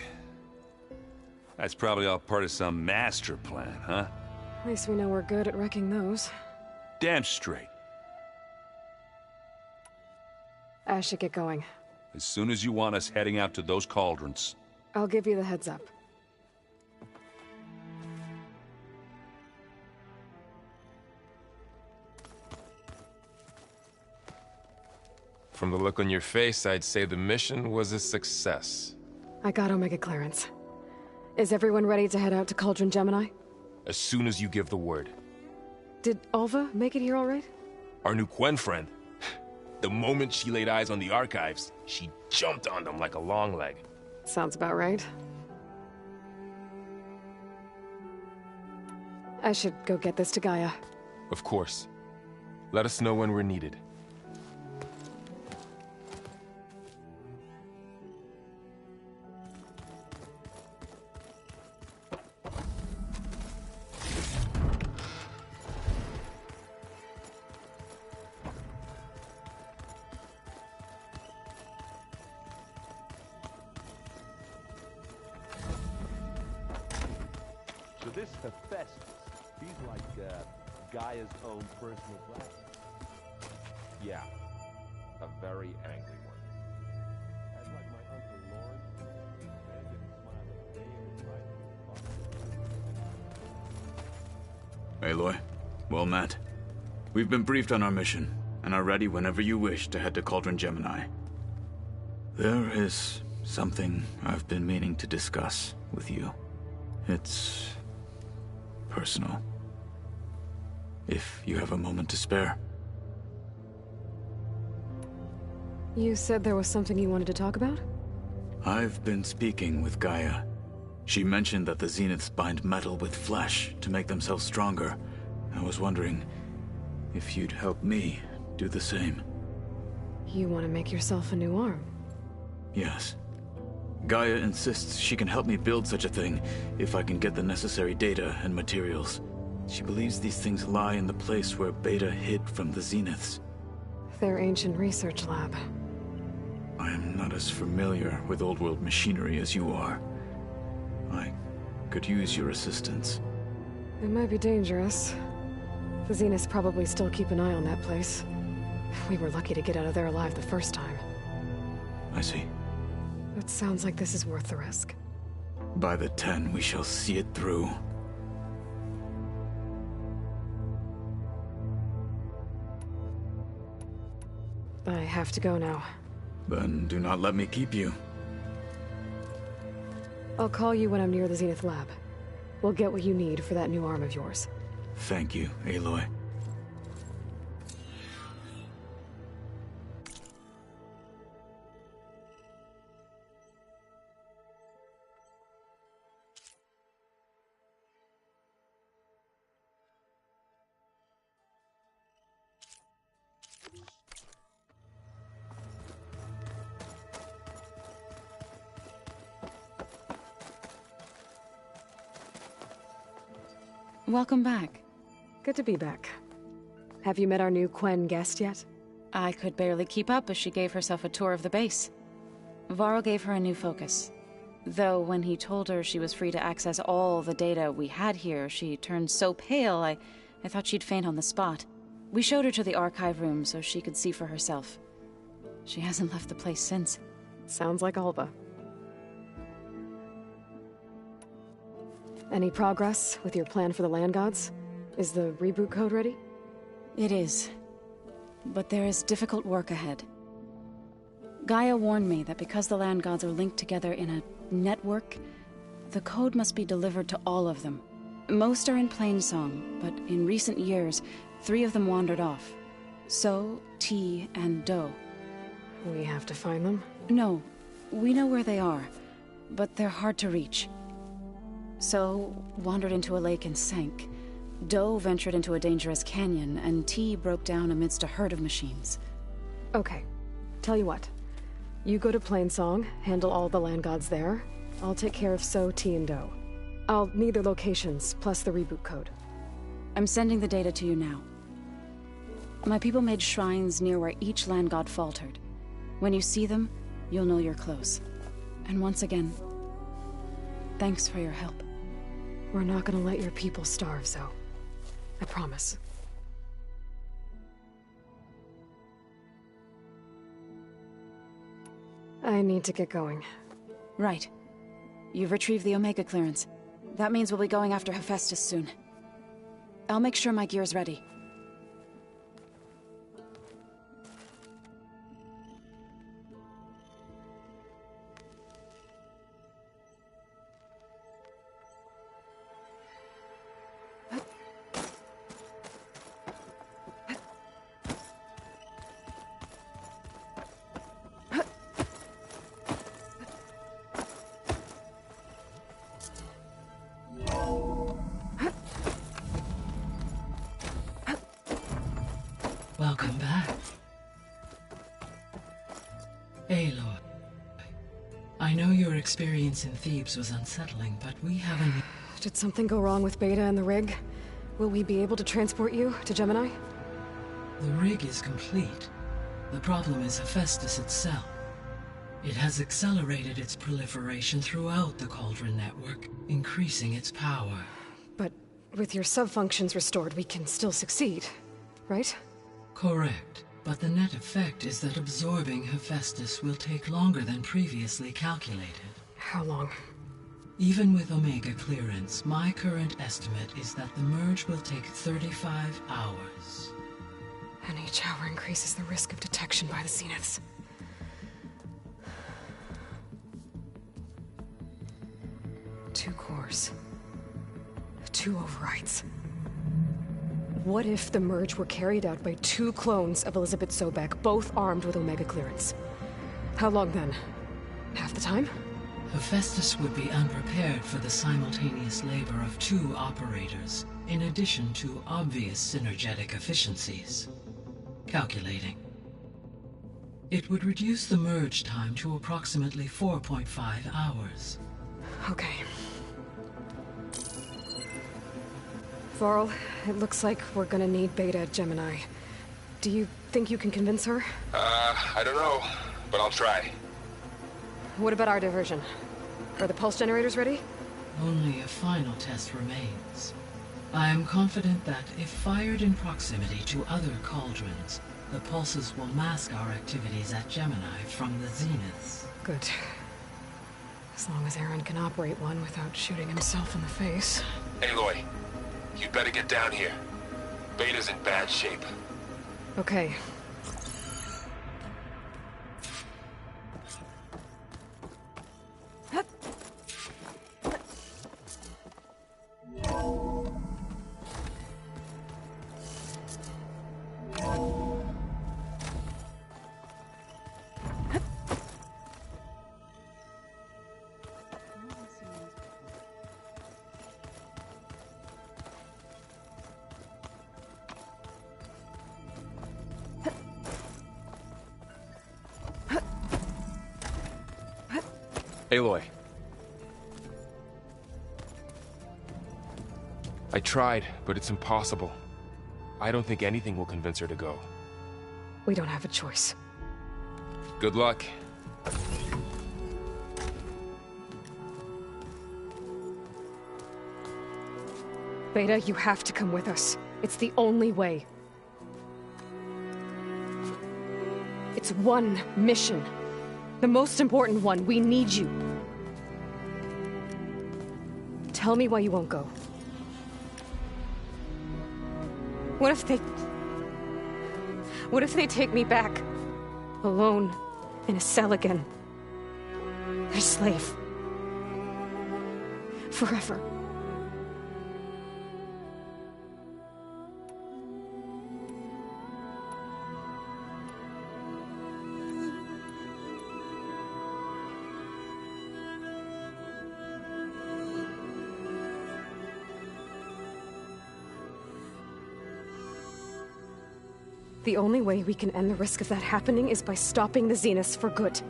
That's probably all part of some master plan, huh? At least we know we're good at wrecking those. Damn straight. I should get going. As soon as you want us heading out to those cauldrons. I'll give you the heads up. From the look on your face, I'd say the mission was a success. I got Omega clearance. Is everyone ready to head out to Cauldron Gemini? As soon as you give the word. Did Alva make it here all right? Our new Quen friend. The moment she laid eyes on the archives, she jumped on them like a long leg. Sounds about right. I should go get this to Gaia. Of course. Let us know when we're needed. So this Hephaestus, he's like Gaia's own personal black. Yeah, a very angry one. I'd like my Uncle Lawrence, beg and smile a day in his life. Aloy, well met. We've been briefed on our mission, and are ready whenever you wish to head to Cauldron Gemini. There is something I've been meaning to discuss with you. It's personal. If you have a moment to spare. You said there was something you wanted to talk about? I've been speaking with Gaia. She mentioned that the Zeniths bind metal with flesh to make themselves stronger. I was wondering if you'd help me do the same. You want to make yourself a new arm? Yes. Gaia insists she can help me build such a thing if I can get the necessary data and materials. She believes these things lie in the place where Beta hid from the Zeniths. Their ancient research lab. I am not as familiar with old-world machinery as you are. I could use your assistance. It might be dangerous. The Zeniths probably still keep an eye on that place. We were lucky to get out of there alive the first time. I see. It sounds like this is worth the risk. By the 10, we shall see it through. I have to go now. Then do not let me keep you. I'll call you when I'm near the Zenith lab. We'll get what you need for that new arm of yours. Thank you, Aloy. Welcome back. Good to be back. Have you met our new Quen guest yet? I could barely keep up as she gave herself a tour of the base. Varl gave her a new focus. Though when he told her she was free to access all the data we had here, she turned so pale I thought she'd faint on the spot. We showed her to the archive room so she could see for herself. She hasn't left the place since. Sounds like Alba. Any progress with your plan for the land gods? Is the reboot code ready? It is. But there is difficult work ahead. Gaia warned me that because the land gods are linked together in a network, the code must be delivered to all of them. Most are in Plainsong, but in recent years, 3 of them wandered off. So, T, and Do. We have to find them? No. We know where they are, but they're hard to reach. So, wandered into a lake and sank. Do ventured into a dangerous canyon, and T broke down amidst a herd of machines. Okay. Tell you what. You go to Plainsong, handle all the land gods there. I'll take care of So, T, and Do. I'll need their locations, plus the reboot code. I'm sending the data to you now. My people made shrines near where each land god faltered. When you see them, you'll know you're close. And once again, thanks for your help. We're not gonna let your people starve, Zo. I promise. I need to get going. Right. You've retrieved the Omega clearance. That means we'll be going after Hephaestus soon. I'll make sure my gear's ready. Welcome back. Aloy. I know your experience in Thebes was unsettling, but we haven't... Did something go wrong with Beta and the rig? Will we be able to transport you to Gemini? The rig is complete. The problem is Hephaestus itself. It has accelerated its proliferation throughout the Cauldron network, increasing its power. But with your sub-functions restored, we can still succeed, right? Correct. But the net effect is that absorbing Hephaestus will take longer than previously calculated. How long? Even with Omega clearance, my current estimate is that the merge will take 35 hours. And each hour increases the risk of detection by the Zeniths. Two cores. 2 overrides. What if the merge were carried out by 2 clones of Elizabeth Sobek, both armed with Omega clearance? How long then? Half the time? Hephaestus would be unprepared for the simultaneous labor of 2 operators, in addition to obvious synergetic efficiencies. Calculating. It would reduce the merge time to approximately 4.5 hours. Okay. Varl, it looks like we're gonna need Beta at Gemini. Do you think you can convince her? I don't know, but I'll try. What about our diversion? Are the pulse generators ready? Only a final test remains. I am confident that if fired in proximity to other cauldrons, the pulses will mask our activities at Gemini from the zeniths. Good. As long as Aaron can operate one without shooting himself in the face. Aloy, you'd better get down here. Beta's in bad shape. Okay. Aloy. I tried, but it's impossible. I don't think anything will convince her to go. We don't have a choice. Good luck. Beta, you have to come with us. It's the only way. It's one mission. The most important one. We need you. Tell me why you won't go. What if they take me back? Alone, in a cell again. Their slave. Forever. The only way we can end the risk of that happening is by stopping the Zeniths for good.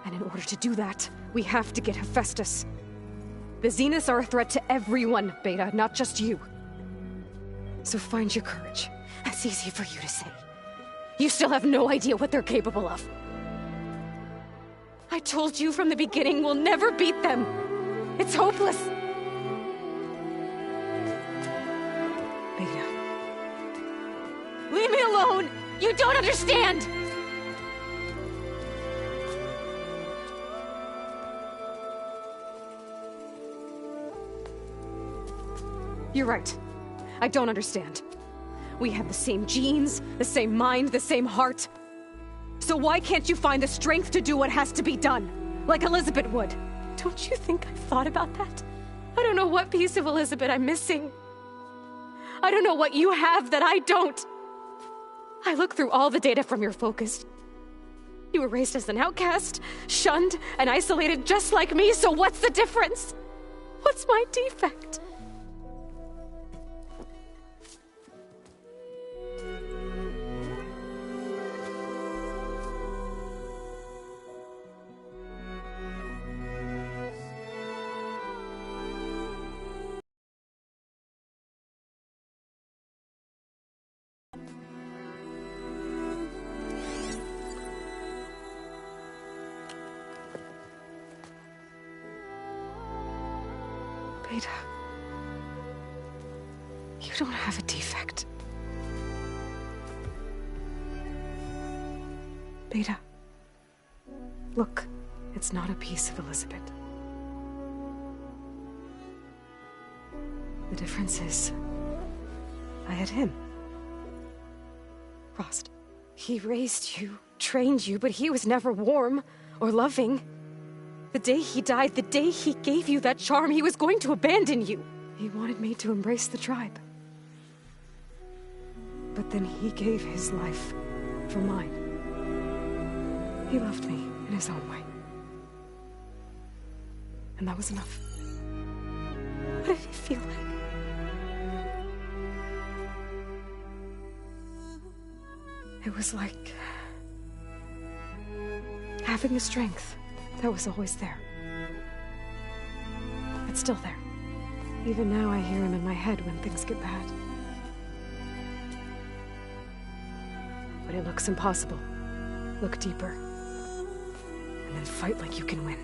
And in order to do that, we have to get Hephaestus. The Zeniths are a threat to everyone, Beta, not just you. So find your courage. That's easy for you to say. You still have no idea what they're capable of. I told you from the beginning we'll never beat them. It's hopeless. Beta. Leave me alone! You don't understand! You're right. I don't understand. We have the same genes, the same mind, the same heart. So why can't you find the strength to do what has to be done? Like Elizabeth would. Don't you think I've thought about that? I don't know what piece of Elizabeth I'm missing. I don't know what you have that I don't. I look through all the data from your focus. You were raised as an outcast, shunned, and isolated just like me, so what's the difference? What's my defect? Beta, you don't have a defect. Beta, look, it's not a piece of Elizabeth. The difference is, I had him. Frost. He raised you, trained you, but he was never warm or loving. The day he died, the day he gave you that charm, he was going to abandon you. He wanted me to embrace the tribe. But then he gave his life for mine. He loved me in his own way. And that was enough. What did it feel like? It was like having a strength that was always there. It's still there. Even now I hear him in my head when things get bad. When it looks impossible, look deeper. And then fight like you can win.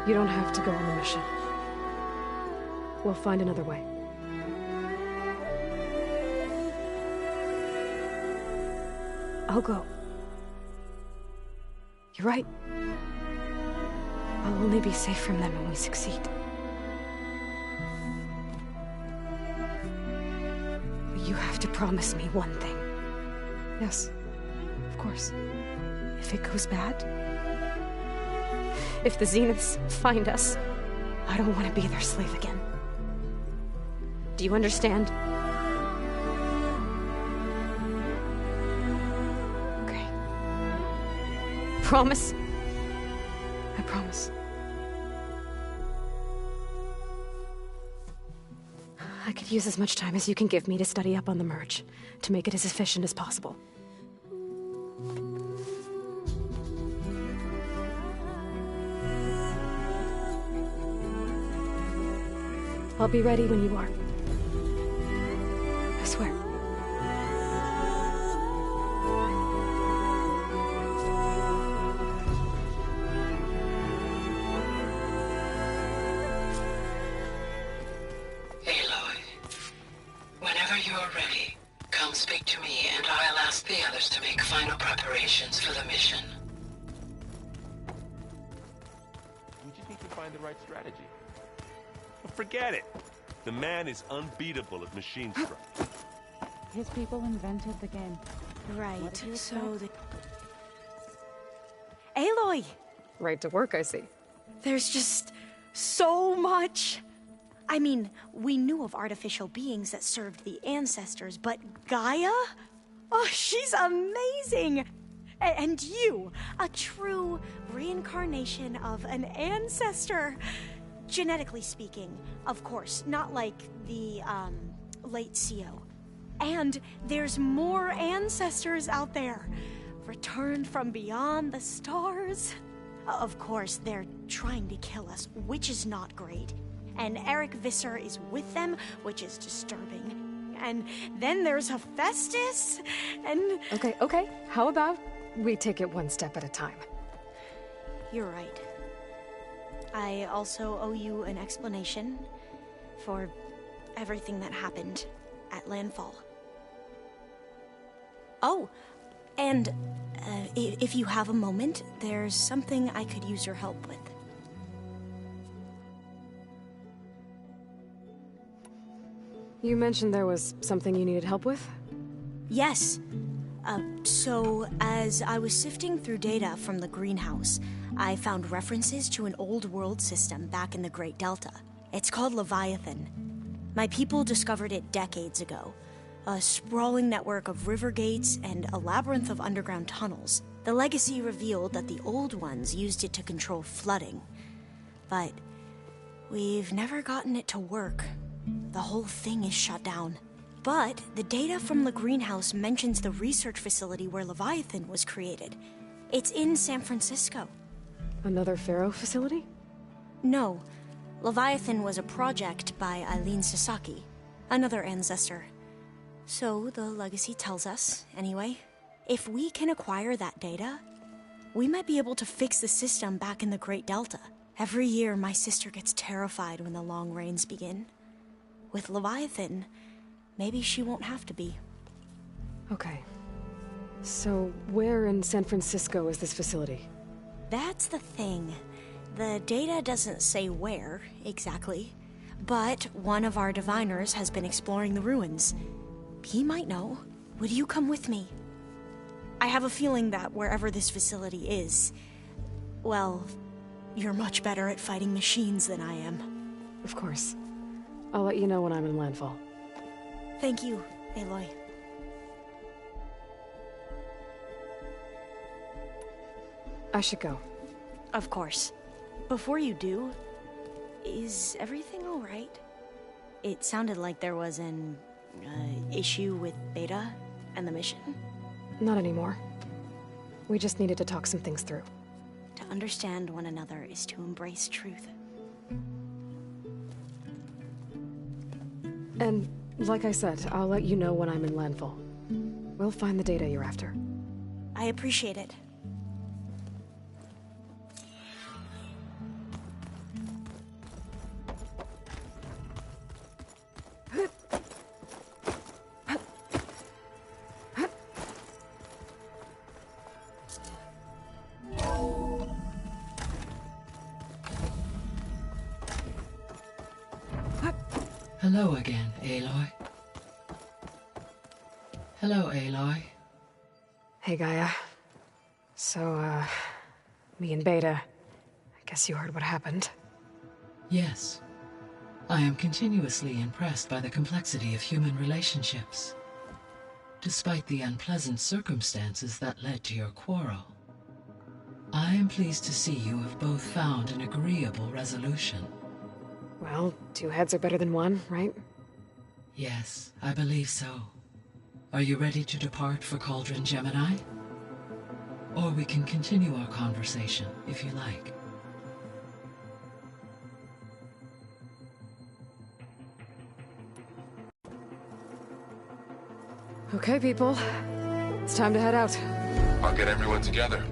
You don't have to go on the mission. We'll find another way. I'll go. You're right. I'll only be safe from them when we succeed. But you have to promise me one thing. Yes, of course. If it goes bad, if the Zeniths find us, I don't want to be their slave again. Do you understand? Okay. Promise? I promise. I could use as much time as you can give me to study up on the merge, to make it as efficient as possible. I'll be ready when you are. I swear. Aloy, whenever you're ready, come speak to me and I'll ask the others to make final preparations for the mission. We just need to find the right strategy. Forget it. The man is unbeatable at machine strike. His people invented the game. Right, so the... Aloy! Right to work, I see. There's just so much. I mean, we knew of artificial beings that served the ancestors, but Gaia? Oh, she's amazing! And you, a true reincarnation of an ancestor. Genetically speaking, of course, not like the, late CO. And there's more ancestors out there, returned from beyond the stars. Of course, they're trying to kill us, which is not great. And Eric Visser is with them, which is disturbing. And then there's Hephaestus, and... Okay. How about we take it one step at a time? You're right. I also owe you an explanation for everything that happened at Landfall. Oh, and if you have a moment, there's something I could use your help with. You mentioned there was something you needed help with? Yes. So, as I was sifting through data from the greenhouse, I found references to an old world system back in the Great Delta. It's called Leviathan. My people discovered it decades ago. A sprawling network of river gates and a labyrinth of underground tunnels. The legacy revealed that the old ones used it to control flooding. But we've never gotten it to work. The whole thing is shut down. But the data from the greenhouse mentions the research facility where Leviathan was created. It's in San Francisco. Another Pharaoh facility? No. Leviathan was a project by Eileen Sasaki, another ancestor. So the legacy tells us, anyway, if we can acquire that data, we might be able to fix the system back in the Great Delta. Every year, my sister gets terrified when the long rains begin. With Leviathan, maybe she won't have to be. Okay. So, where in San Francisco is this facility? That's the thing. The data doesn't say where, exactly. But one of our diviners has been exploring the ruins. He might know. Would you come with me? I have a feeling that wherever this facility is, well, you're much better at fighting machines than I am. Of course. I'll let you know when I'm in landfall. Thank you, Aloy. I should go. Of course. Before you do, is everything alright? It sounded like there was an issue with Beta and the mission. Not anymore. We just needed to talk some things through. To understand one another is to embrace truth. And, like I said, I'll let you know when I'm in landfall. We'll find the data you're after. I appreciate it. Hello again, Aloy. Hello, Aloy. Hey, Gaia. So, me and Beta, I guess you heard what happened. Yes. I am continuously impressed by the complexity of human relationships. Despite the unpleasant circumstances that led to your quarrel, I am pleased to see you have both found an agreeable resolution. Well, 2 heads are better than 1, right? Yes, I believe so. Are you ready to depart for Cauldron Gemini? Or we can continue our conversation, if you like. Okay, people. It's time to head out. I'll get everyone together.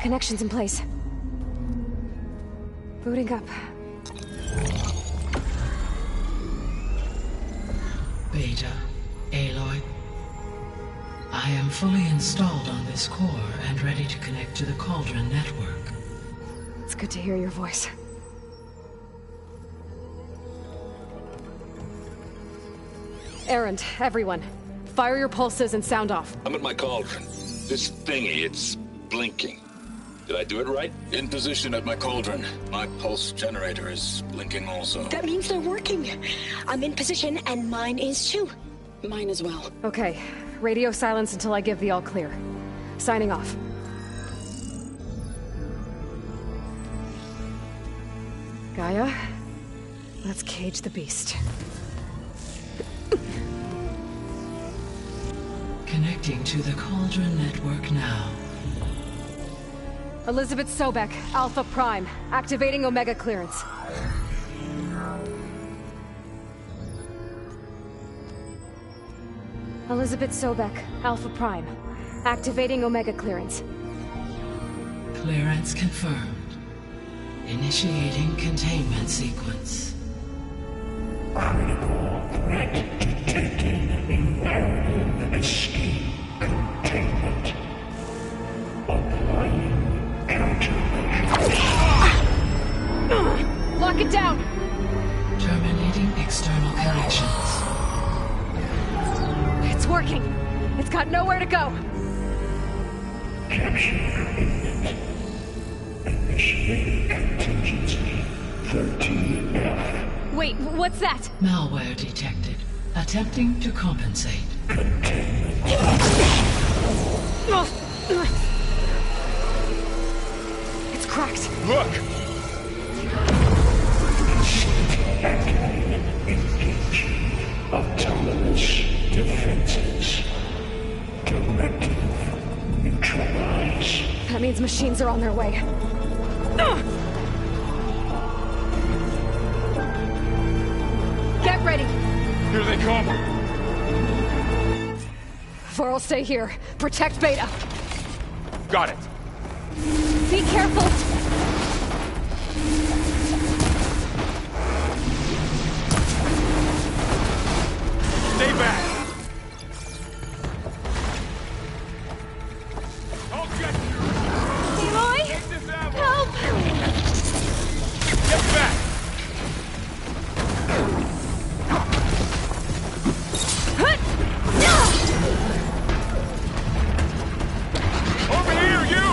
Connections in place. Booting up. Beta, Aloy. I am fully installed on this core and ready to connect to the Cauldron network. It's good to hear your voice. Errand, everyone. Fire your pulses and sound off. I'm at my cauldron. This thingy, it's blinking. Did I do it right? In position at my cauldron. My pulse generator is blinking also. That means they're working. I'm in position, and mine is too. Mine as well. Okay. Radio silence until I give the all clear. Signing off. Gaia, let's cage the beast. Connecting to the Cauldron network now. Elizabeth Sobek, Alpha Prime, activating Omega clearance. Elizabeth Sobek, Alpha Prime, activating Omega clearance. Clearance confirmed. Initiating containment sequence. Critical threat detected. Imperative escape containment. Applying Lock it down! Terminating external connections. It's working. It's got nowhere to go. capture imminent. Initiating contingency 13F. Wait, what's that? Malware detected. Attempting to compensate. It's cracked. Look! Engaging autonomous defenses. Directive neutralize. That means machines are on their way. Get ready. Here they come. Varl, stay here. Protect Beta. Got it. Be careful. Stay back. I'll get you. Aloy? Take this ammo. Help! Get back. Over here, you!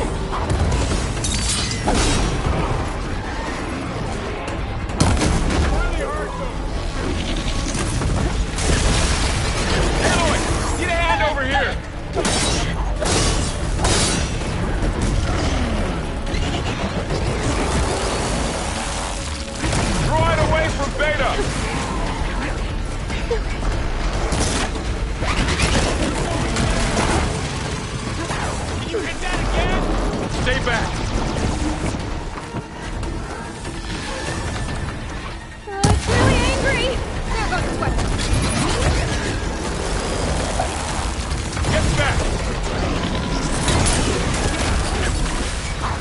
Really hurt them. Aloy, get a hand over here. Draw it away from Beta. You hit that again? Stay back. It's really angry. There goes this weapon. Get back.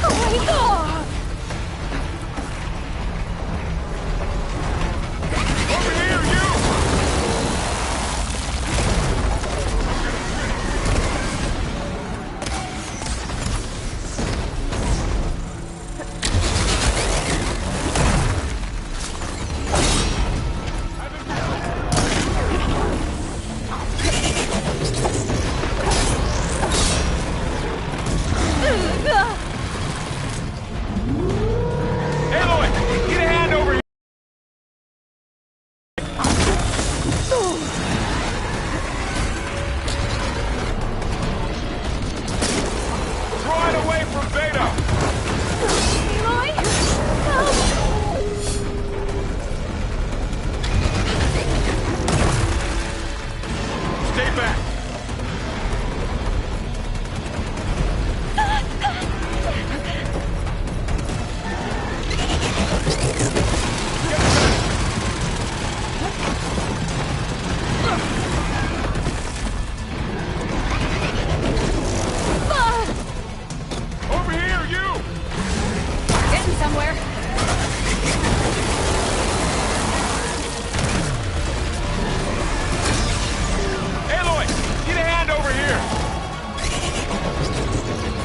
Oh my god! Over here, you! Aloy, get a hand over here! Draw it away from Beta! Aloy? Help! Stay back! Over here, you! Getting somewhere. Aloy, get a hand over here!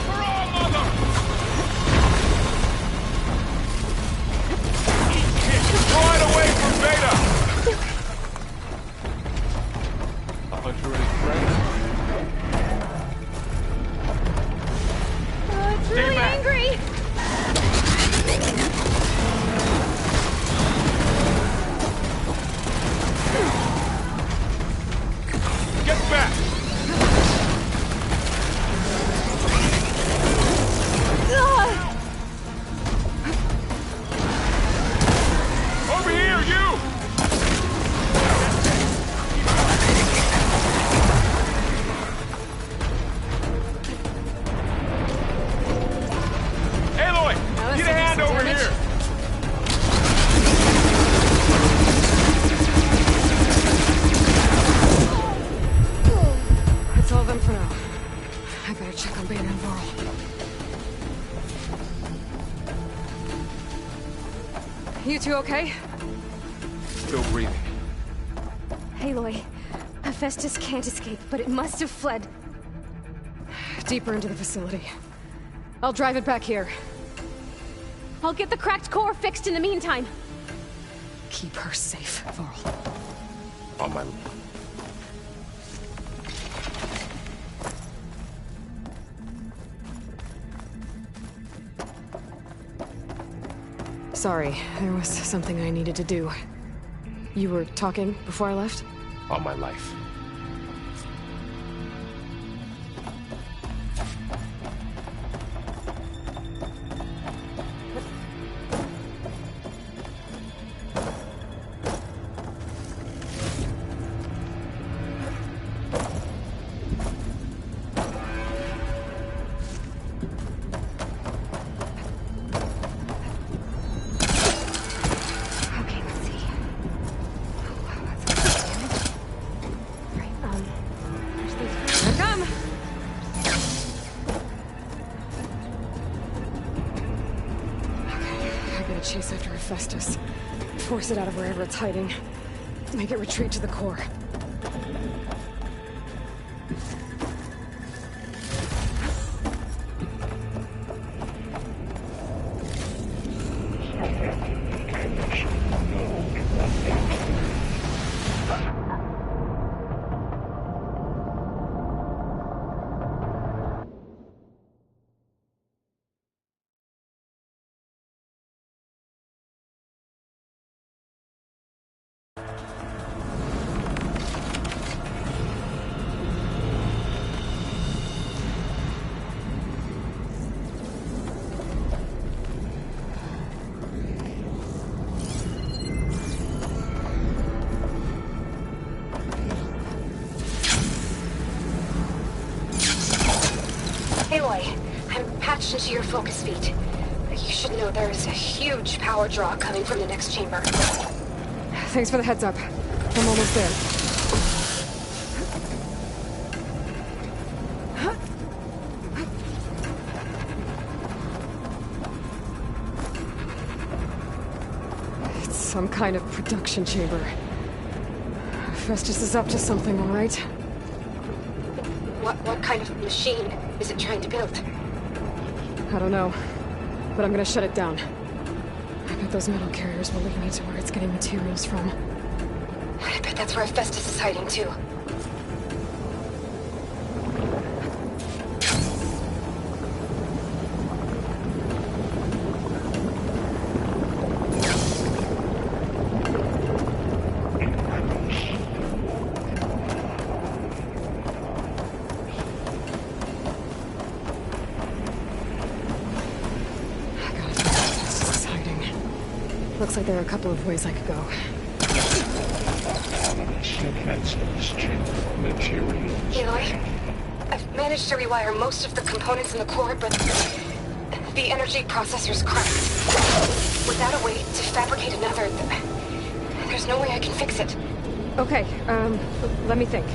Hurrah, mother! Draw it away from Beta! A hunter and his friends? It's Stay really back. angry. Get back! Over here, you! Aloy, get a hand over here! That's all of them for now. I better check on Beta and Varl. You two okay? Still breathing. Aloy, Hephaestus can't escape, but it must have fled deeper into the facility. I'll drive it back here. I'll get the cracked core fixed in the meantime. Keep her safe, Varl. On my leave. Sorry, there was something I needed to do. You were talking before I left? All my life. Chase after Hephaestus. Force it out of wherever it's hiding. Make it retreat to the core. Aloy, I'm patched into your focus feed. You should know there is a huge power draw coming from the next chamber. Thanks for the heads up. I'm almost there. It's some kind of production chamber. Hephaestus is up to something, all right? What kind of machine is it trying to build? I don't know, but I'm gonna shut it down. I bet those metal carriers will lead me to where it's getting materials from. I bet that's where Hephaestus is hiding too. Looks like there are a couple of ways I could go. Aloy, I've managed to rewire most of the components in the core, but the energy processor's cracked. Without a way to fabricate another, there's no way I can fix it. Okay, let me think.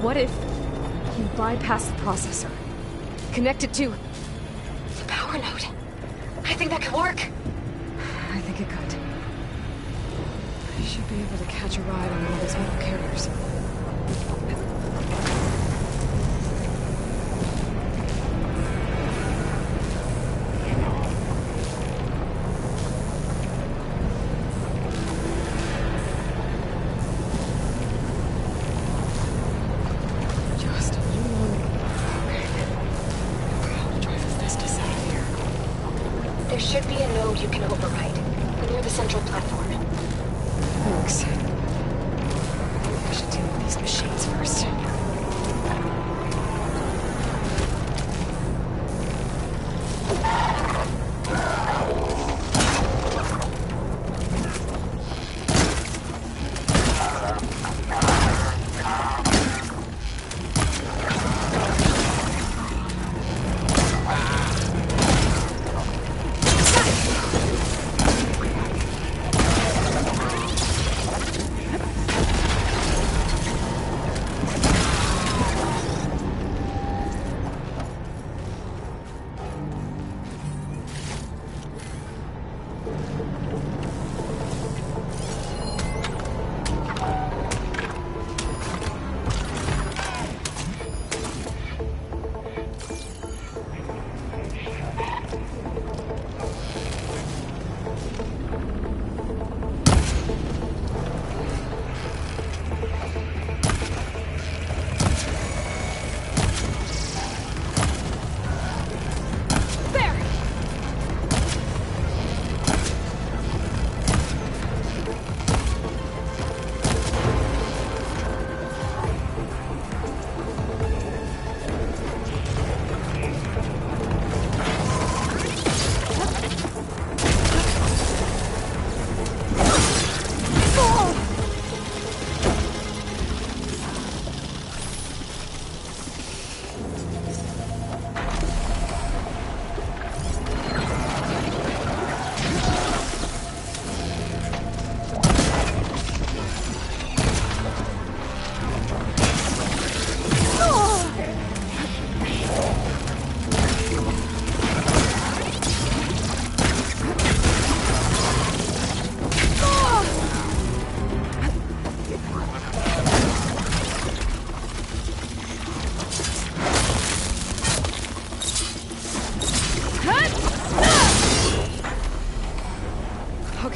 What if you bypass the processor? Connect it to the power node? I think that could work. I think it could. I should be able to catch a ride on one of those metal carriers. Just a little longer. I'll drive Hephaestus out of here. There should be a node you can override. Near the central platform. Thanks. I should deal with these machines first.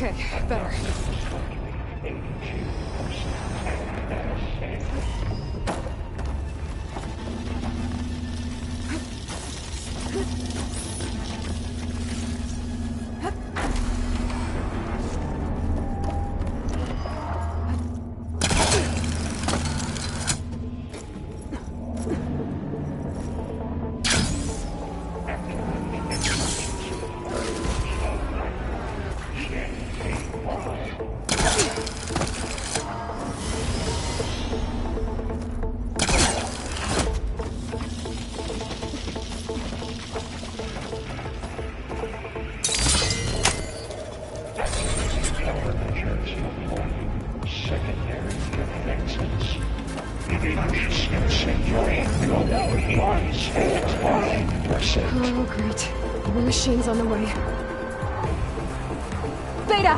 Okay, better. Oh, great. More machines on the way. Beta!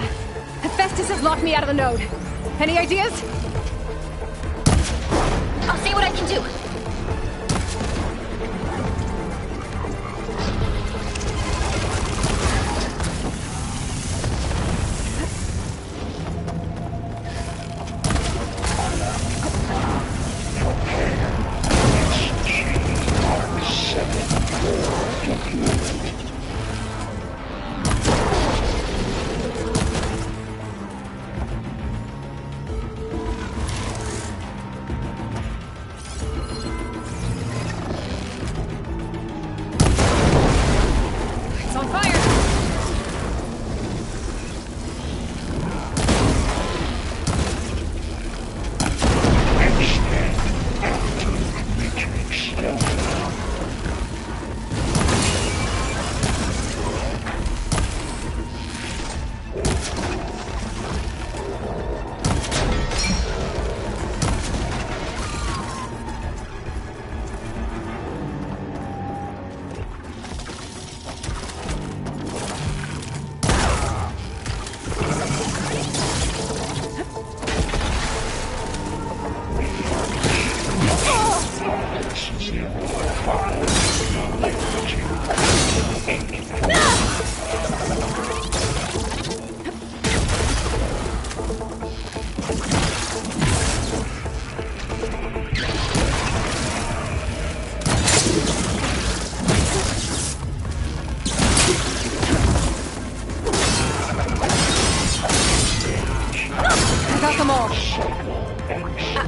Hephaestus has locked me out of the node. Any ideas? I'll see what I can do.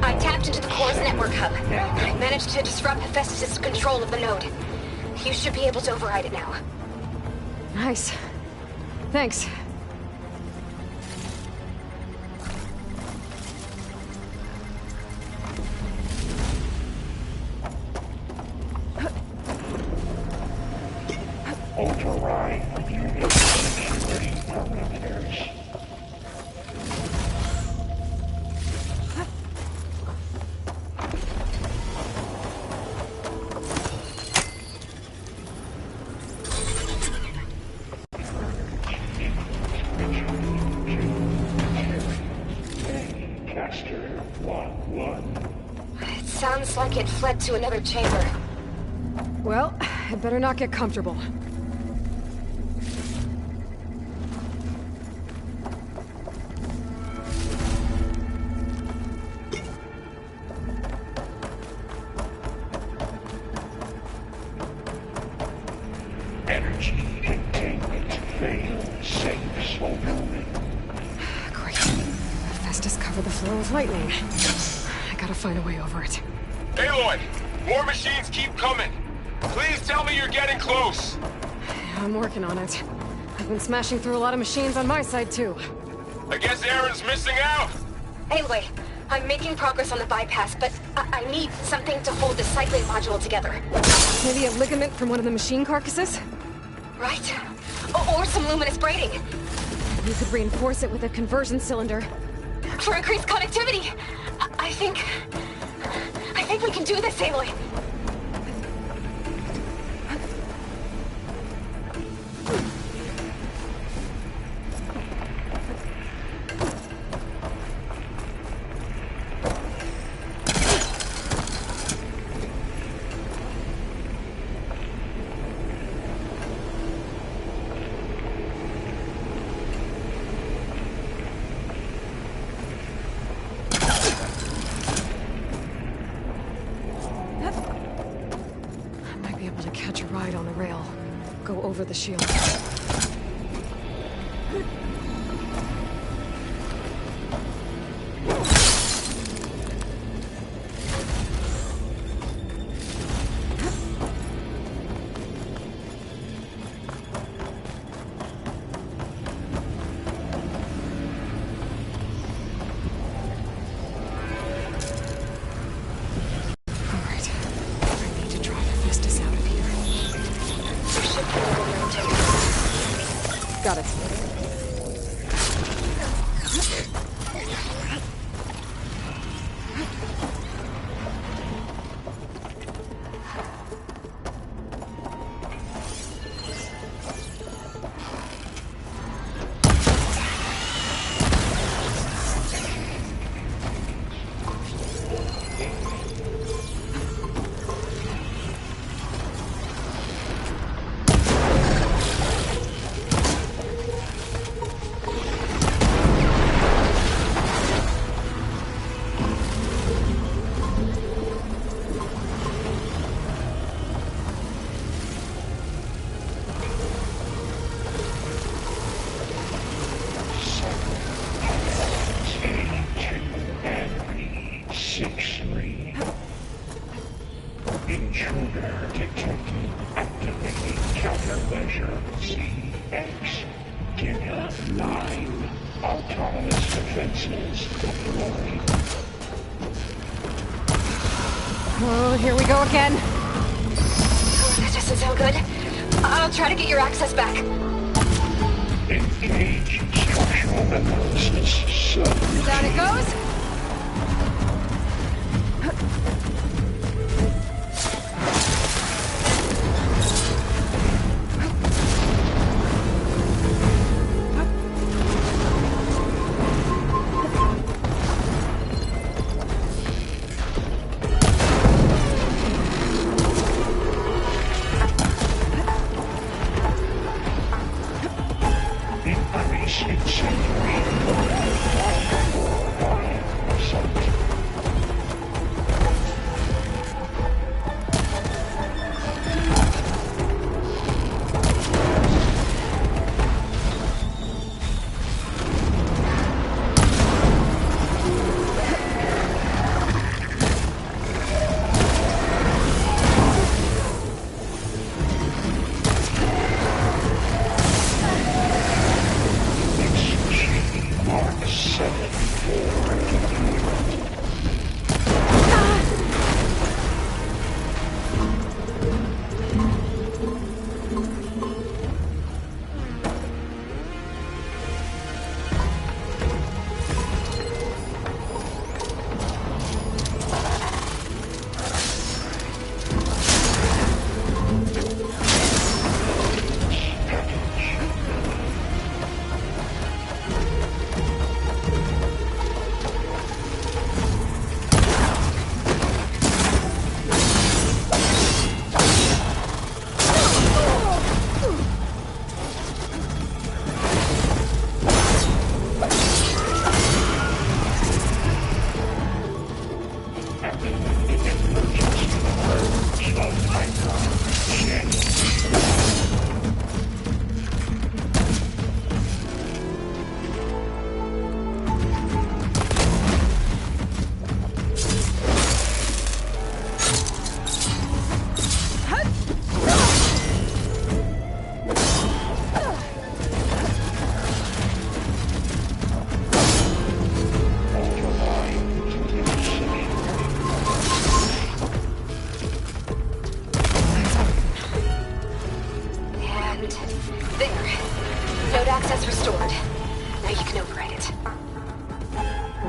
I tapped into the core's network hub. I managed to disrupt Hephaestus' control of the node. You should be able to override it now. Nice. Thanks. Override unit security parameters. It sounds like it fled to another chamber. Well, I'd better not get comfortable. Energy containment failed. Safe overwhelming. Great. Hephaestus covered the floor with lightning. I gotta find a way over it. Aloy! More machines keep coming! Please tell me you're getting close! I'm working on it. I've been smashing through a lot of machines on my side, too. I guess Aaron's missing out! Anyway, I'm making progress on the bypass, but I need something to hold the cycling module together. Maybe a ligament from one of the machine carcasses? Right. Or some luminous braiding. You could reinforce it with a conversion cylinder. For increased connectivity! I think we can do this, Aloy. on the rail. Go over the shield. Got it. Intruder detected. Activating countermeasure CX. Dinner 9. Autonomous defenses deployed. Oh, here we go again. Oh, that doesn't sound good. I'll try to get your access back. Engage structural analysis. Down it goes.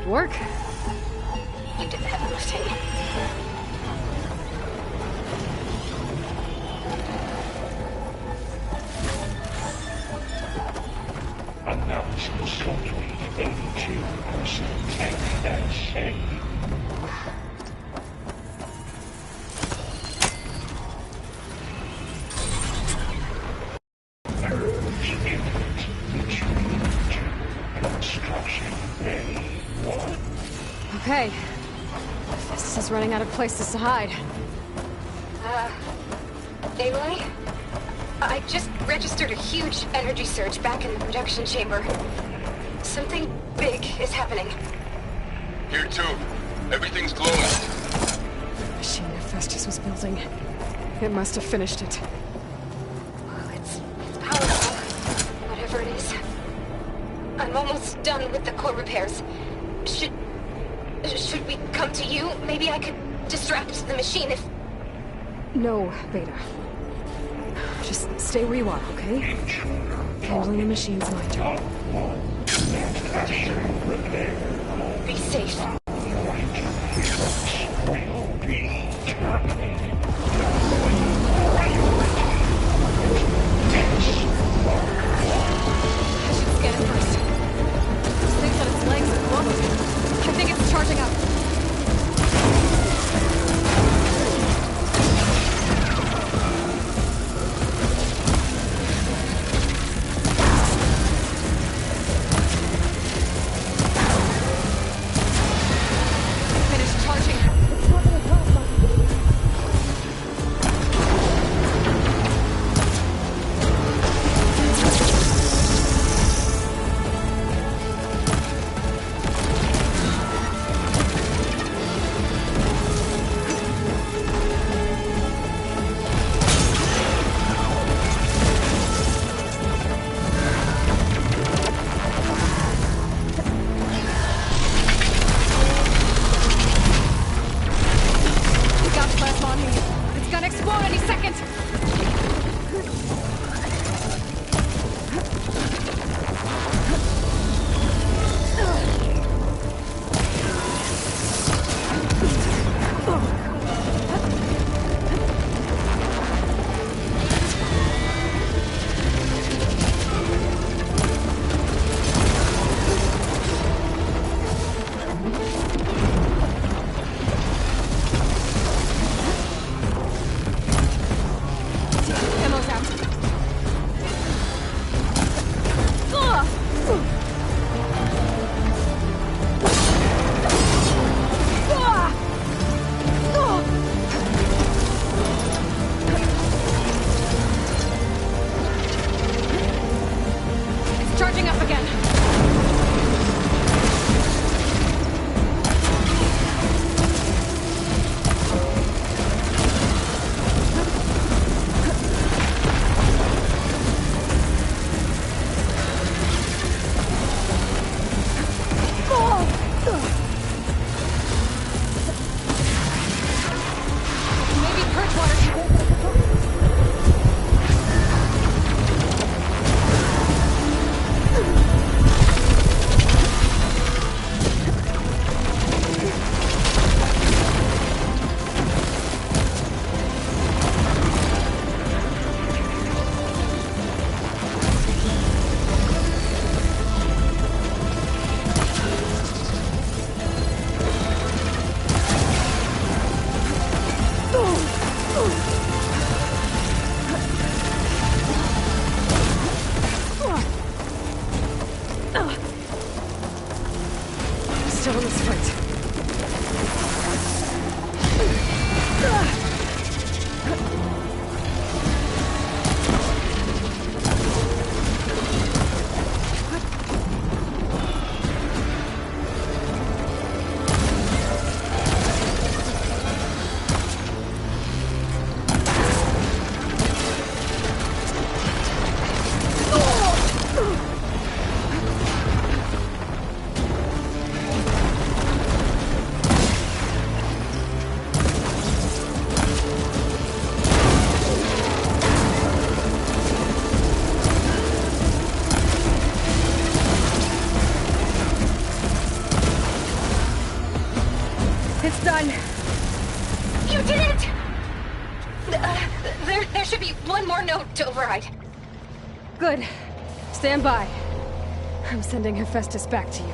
Work? You did the heavy lifting. Analysis complete. 82% NSA. Urge imminent retreat to construction bay 1. Okay. This is running out of places to hide. Aloy? I just registered a huge energy surge back in the production chamber. Something big is happening. Here too. Everything's glowing. The machine Hephaestus was building. It must have finished it. Well, it's powerful. Whatever it is. I'm almost done with the core repairs. Should we come to you? Maybe I could distract the machine if... No, Beta. Just stay where you are, okay? Handling the machine's my job. Be safe. Charging up. Finish charging. done. You did it! There should be one more note to override. Good. Stand by. I'm sending Hephaestus back to you.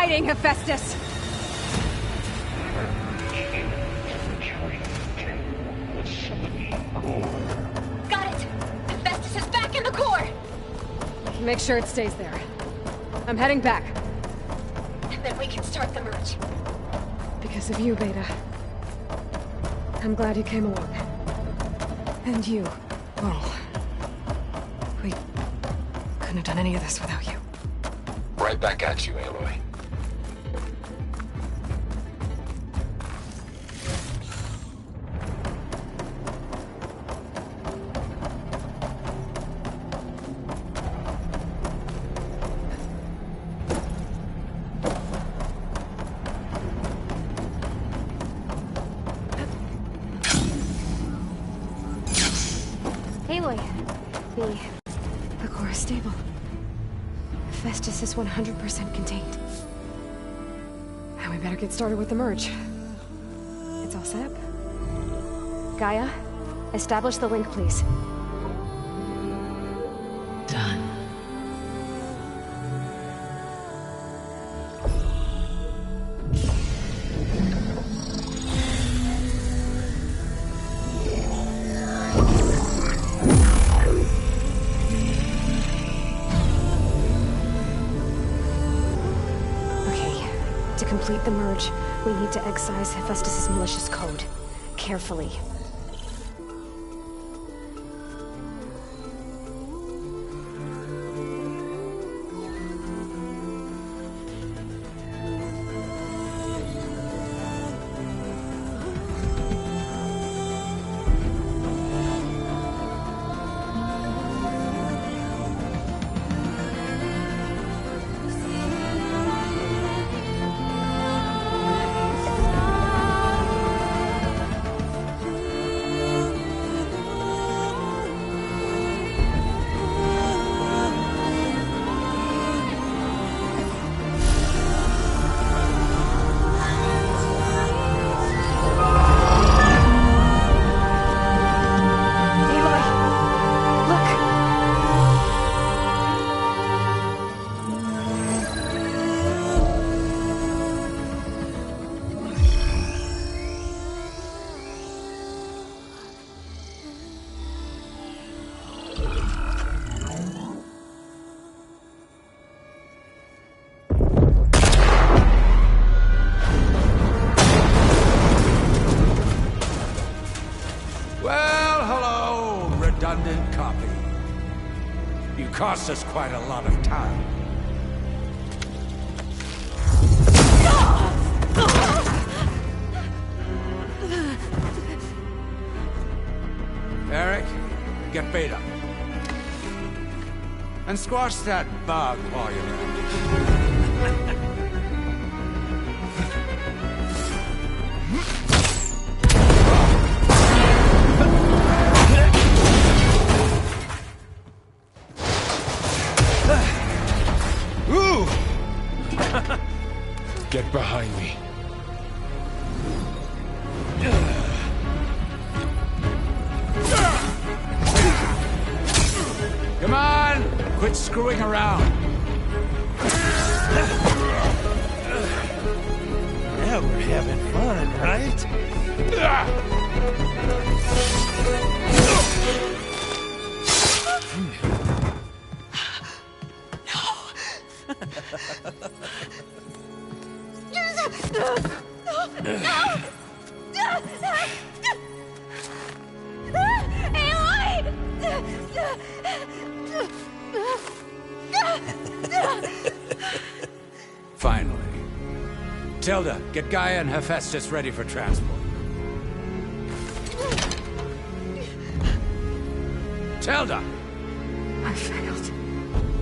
hiding, Hephaestus? Got it! Hephaestus is back in the core! Make sure it stays there. I'm heading back. And then we can start the merge. Because of you, Beta. I'm glad you came along. And you, well, we couldn't have done any of this without you. Right back at you, Aloy. Aloy, the core is stable. Hephaestus is 100% contained. And we better get started with the merge. It's all set up. Gaia, establish the link, please. Done. To complete the merge, we need to excise Hephaestus' malicious code. Carefully. Redundant copy. You cost us quite a lot of time. Eric, get Beta. And squash that bug while you're at it. Get behind me. Come on! Quit screwing around. Yeah, we're having fun, right? Finally. Tilda, get Gaia and Hephaestus ready for transport. Tilda! I failed.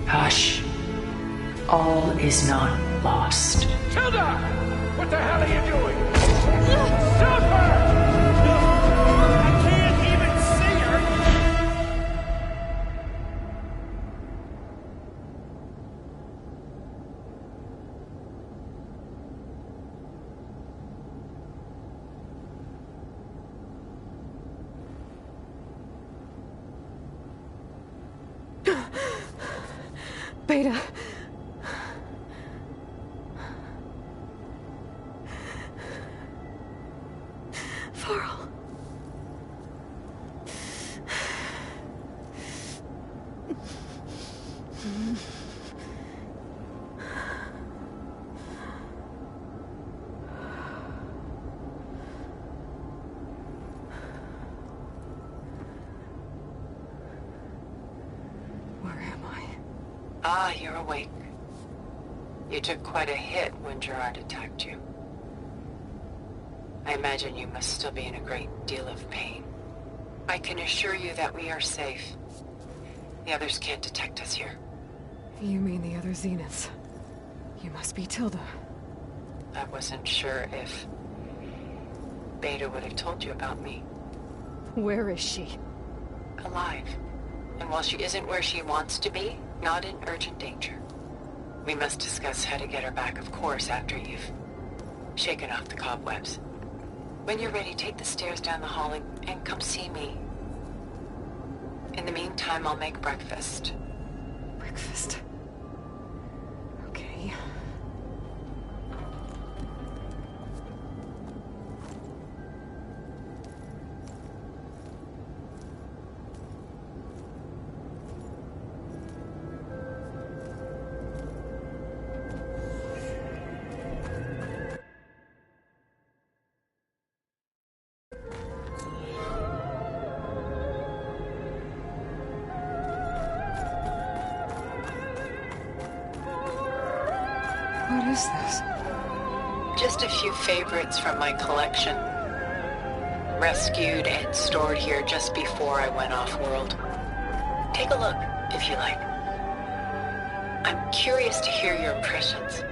Hush. All is not lost. Tilda! What the hell are you doing? Stop her! I can't even see her! Beta. Varl. Ah, you're awake. You took quite a hit when Gerard attacked you. I imagine you must still be in a great deal of pain. I can assure you that we are safe. The others can't detect us here. You mean the other Zeniths? You must be Tilda. I wasn't sure if Beta would have told you about me. Where is she? Alive. And while she isn't where she wants to be, not in urgent danger. We must discuss how to get her back, of course, after you've shaken off the cobwebs. When you're ready, take the stairs down the hall and come see me. In the meantime, I'll make breakfast. Breakfast? Okay. What is this? Just a few favorites from my collection. Rescued and stored here just before I went off-world. Take a look, if you like. I'm curious to hear your impressions.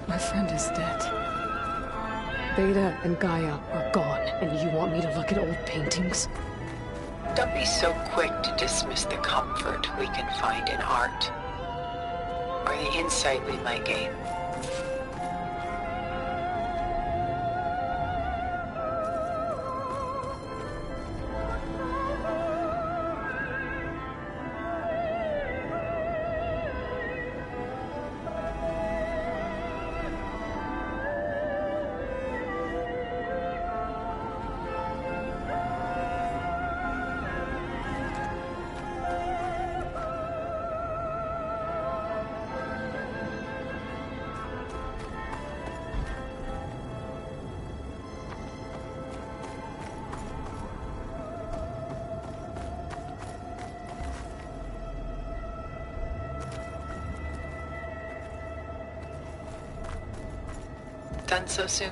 My friend is dead. Beta and Gaia are gone, and you want me to look at old paintings? Don't be so quick to dismiss the comfort we can find in art, or the insight we might gain. Done so soon?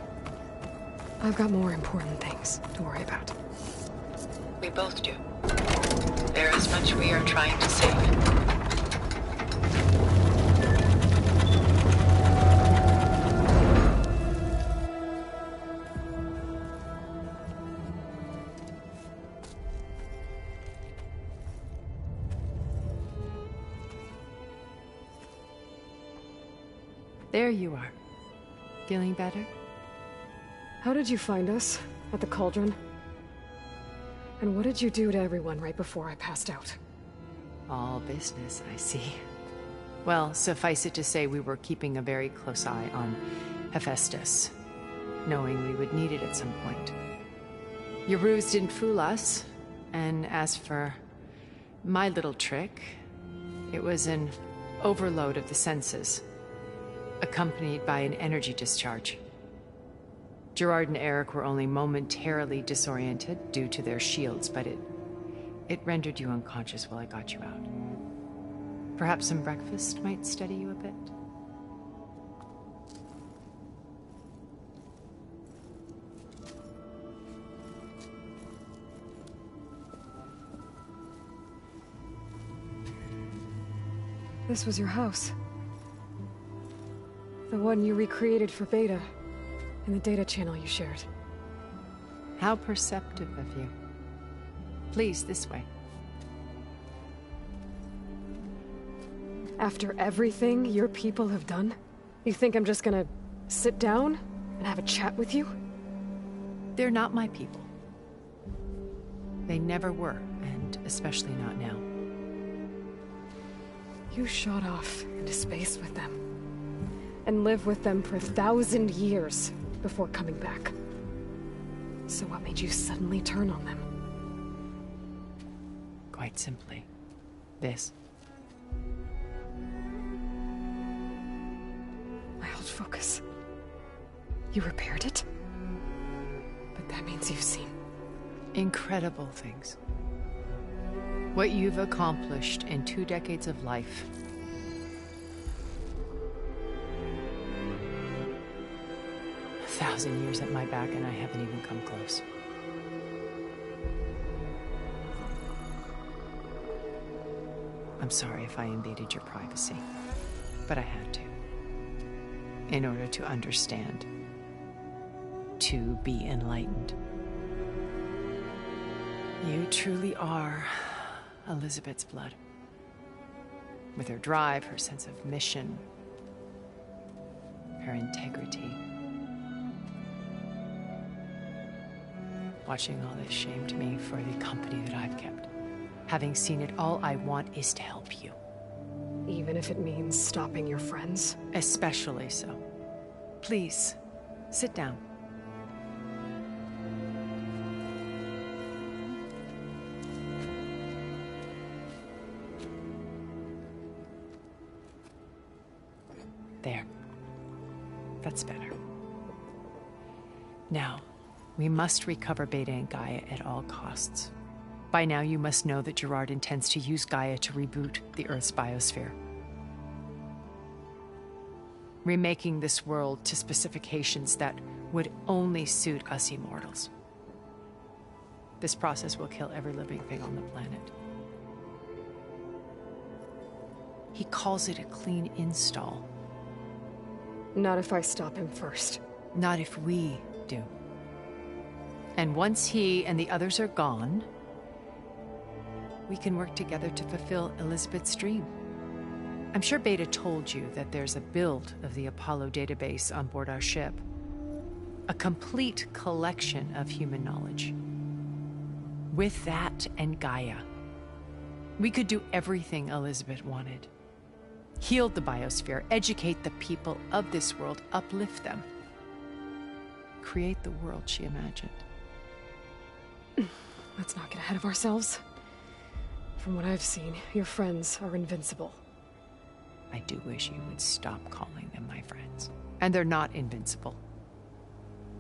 I've got more important things to worry about. We both do. There is much we are trying to save. There you are. Feeling better? How did you find us? At the cauldron? And what did you do to everyone right before I passed out? All business, I see. Well, suffice it to say we were keeping a very close eye on Hephaestus, knowing we would need it at some point. Your ruse didn't fool us, and as for my little trick, it was an overload of the senses, accompanied by an energy discharge. Gerard and Eric were only momentarily disoriented due to their shields, but it rendered you unconscious while I got you out. Perhaps some breakfast might steady you a bit? This was your house. The one you recreated for Beta, in the data channel you shared. How perceptive of you. Please, this way. After everything your people have done, you think I'm just gonna sit down and have a chat with you? They're not my people. They never were, and especially not now. You shot off into space with them, and lived with them for 1,000 years before coming back. So what made you suddenly turn on them? Quite simply, this. My old focus. You repaired it? But that means you've seen... incredible things. What you've accomplished in 2 decades of life. A 1,000 years at my back and I haven't even come close. I'm sorry if I invaded your privacy, but I had to. In order to understand. To be enlightened. You truly are Elizabeth's blood. With her drive, her sense of mission, her integrity. Watching all this shamed me for the company that I've kept. Having seen it, all I want is to help you. Even if it means stopping your friends? Especially so. Please, sit down. There. That's better. Now, we must recover Beta and Gaia at all costs. By now, you must know that Gerard intends to use Gaia to reboot the Earth's biosphere. Remaking this world to specifications that would only suit us immortals. This process will kill every living thing on the planet. He calls it a clean install. Not if I stop him first. Not if we do. And once he and the others are gone, we can work together to fulfill Elizabeth's dream. I'm sure Beta told you that there's a build of the Apollo database on board our ship. A complete collection of human knowledge. With that and Gaia, we could do everything Elizabeth wanted. Heal the biosphere, educate the people of this world, uplift them. Create the world she imagined. Let's not get ahead of ourselves. From what I've seen, your friends are invincible. I do wish you would stop calling them my friends. And they're not invincible.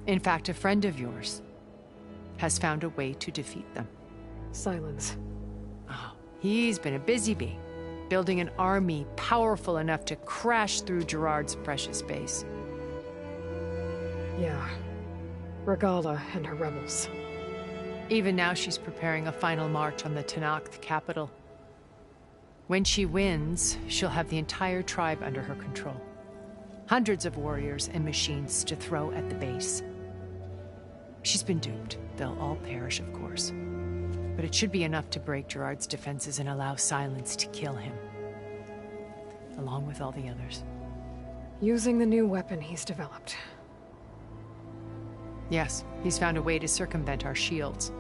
In fact, a friend of yours has found a way to defeat them. Silence. Oh, he's been a busy bee, building an army powerful enough to crash through Gerard's precious base. Yeah. Regala and her rebels. Even now, she's preparing a final march on the Tenakth capital. When she wins, she'll have the entire tribe under her control. Hundreds of warriors and machines to throw at the base. She's been duped. They'll all perish, of course. But it should be enough to break Gerard's defenses and allow Silence to kill him. Along with all the others. Using the new weapon he's developed. Yes, he's found a way to circumvent our shields.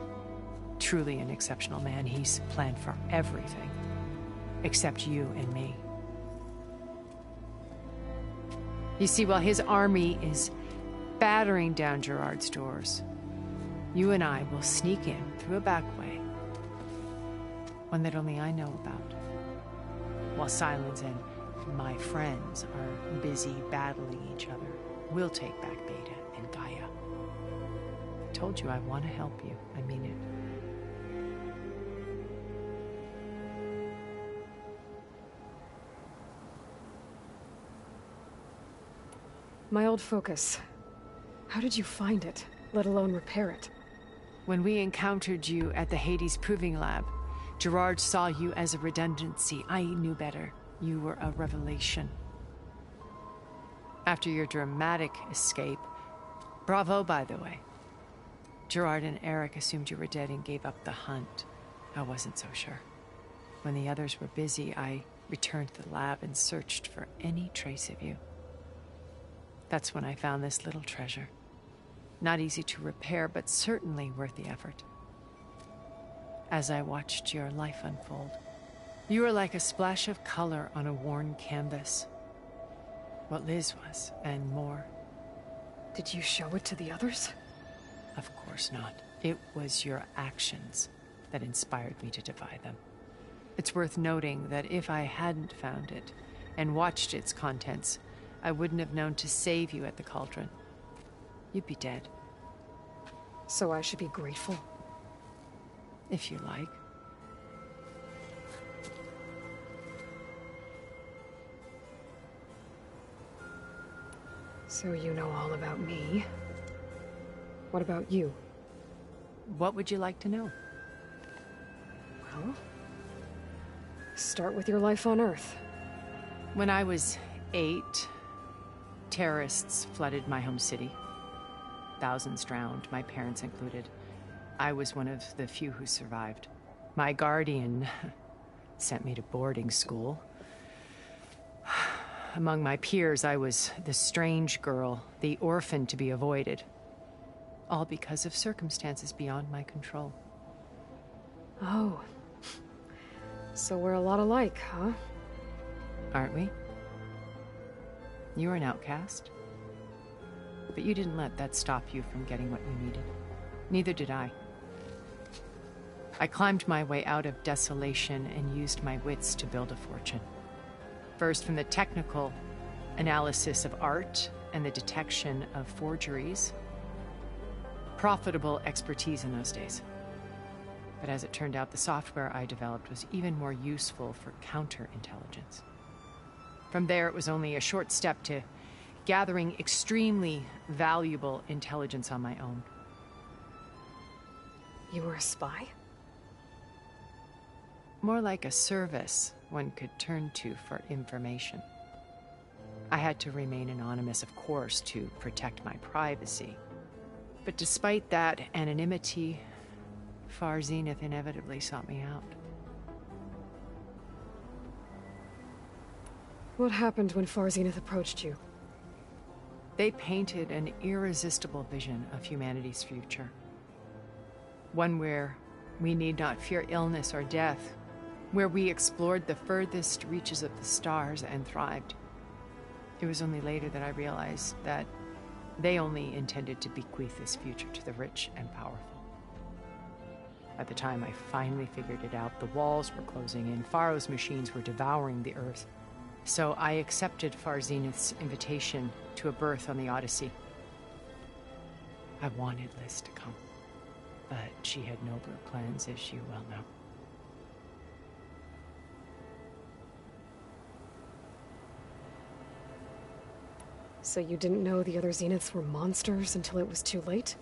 Truly an exceptional man. He's planned for everything. Except you and me. You see, while his army is battering down Gerard's doors, you and I will sneak in through a back way. One that only I know about. While Silence and my friends are busy battling each other, we'll take back Beta and Gaia. I told you I want to help you. I mean it. My old focus. How did you find it, let alone repair it? When we encountered you at the Hades Proving Lab, Gerard saw you as a redundancy. I knew better. You were a revelation. After your dramatic escape, bravo, by the way. Gerard and Eric assumed you were dead and gave up the hunt. I wasn't so sure. When the others were busy, I returned to the lab and searched for any trace of you. That's when I found this little treasure. Not easy to repair, but certainly worth the effort. As I watched your life unfold, you were like a splash of color on a worn canvas. What Liz was, and more. Did you show it to the others? Of course not. It was your actions that inspired me to defy them. It's worth noting that if I hadn't found it and watched its contents, I wouldn't have known to save you at the cauldron. You'd be dead. So I should be grateful? If you like. So you know all about me. What about you? What would you like to know? Well, start with your life on Earth. When I was 8, terrorists flooded my home city. Thousands drowned, my parents included. I was one of the few who survived. My guardian sent me to boarding school. Among my peers, I was the strange girl, the orphan to be avoided. All because of circumstances beyond my control. Oh. So we're a lot alike, huh? Aren't we? You were an outcast. But you didn't let that stop you from getting what you needed. Neither did I. I climbed my way out of desolation and used my wits to build a fortune. First, from the technical analysis of art and the detection of forgeries. Profitable expertise in those days. But as it turned out, the software I developed was even more useful for counterintelligence. From there, it was only a short step to gathering extremely valuable intelligence on my own. You were a spy? More like a service one could turn to for information. I had to remain anonymous, of course, to protect my privacy. But despite that anonymity, Far Zenith inevitably sought me out. What happened when Far Zenith approached you? They painted an irresistible vision of humanity's future. One where we need not fear illness or death, where we explored the furthest reaches of the stars and thrived. It was only later that I realized that they only intended to bequeath this future to the rich and powerful. At the time I finally figured it out, the walls were closing in, Pharaoh's machines were devouring the Earth. So I accepted Far Zenith's invitation to a berth on the Odyssey. I wanted Liz to come, but she had nobler plans, as you well know. So you didn't know the other Zeniths were monsters until it was too late?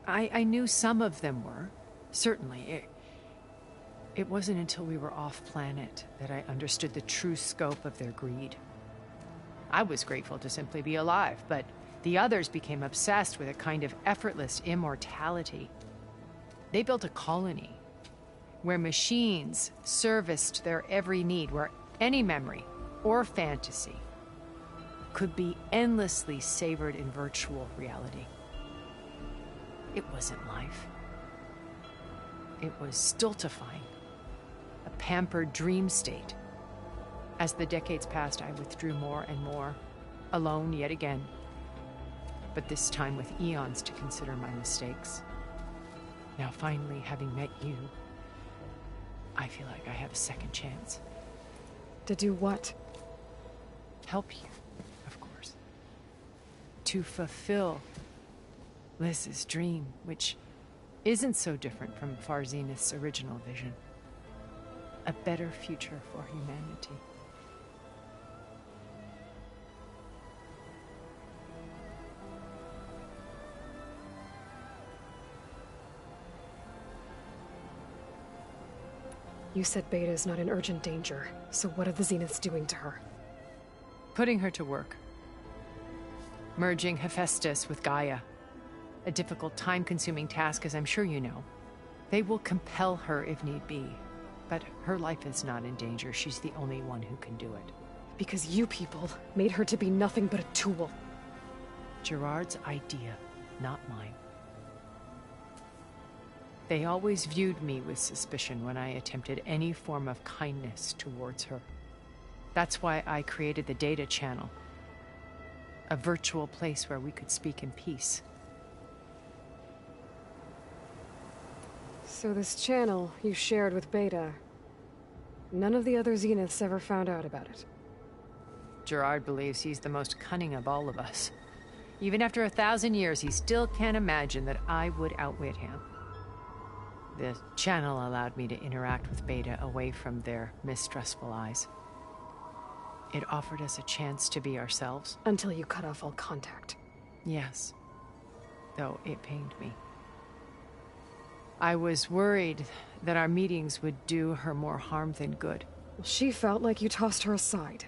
I knew some of them were, certainly. It wasn't until we were off-planet that I understood the true scope of their greed. I was grateful to simply be alive, but the others became obsessed with a kind of effortless immortality. They built a colony where machines serviced their every need, where any memory or fantasy could be endlessly savored in virtual reality. It wasn't life. It was stultifying, a pampered dream state. As the decades passed, I withdrew more and more, alone yet again, but this time with eons to consider my mistakes. Now finally, having met you, I feel like I have a second chance. To do what? Help you, of course. To fulfill Liz's dream, which isn't so different from Far Zenith's original vision. A better future for humanity. You said Beta's not in urgent danger, so what are the Zeniths doing to her? Putting her to work. Merging Hephaestus with Gaia. A difficult, time-consuming task, as I'm sure you know. They will compel her if need be. But her life is not in danger. She's the only one who can do it. Because you people made her to be nothing but a tool. Gerard's idea, not mine. They always viewed me with suspicion when I attempted any form of kindness towards her. That's why I created the data channel. A virtual place where we could speak in peace. So this channel you shared with Beta, none of the other Zeniths ever found out about it? Gerard believes he's the most cunning of all of us. Even after 1,000 years, he still can't imagine that I would outwit him. The channel allowed me to interact with Beta away from their mistrustful eyes. It offered us a chance to be ourselves. Until you cut off all contact. Yes. Though it pained me. I was worried that our meetings would do her more harm than good. She felt like you tossed her aside.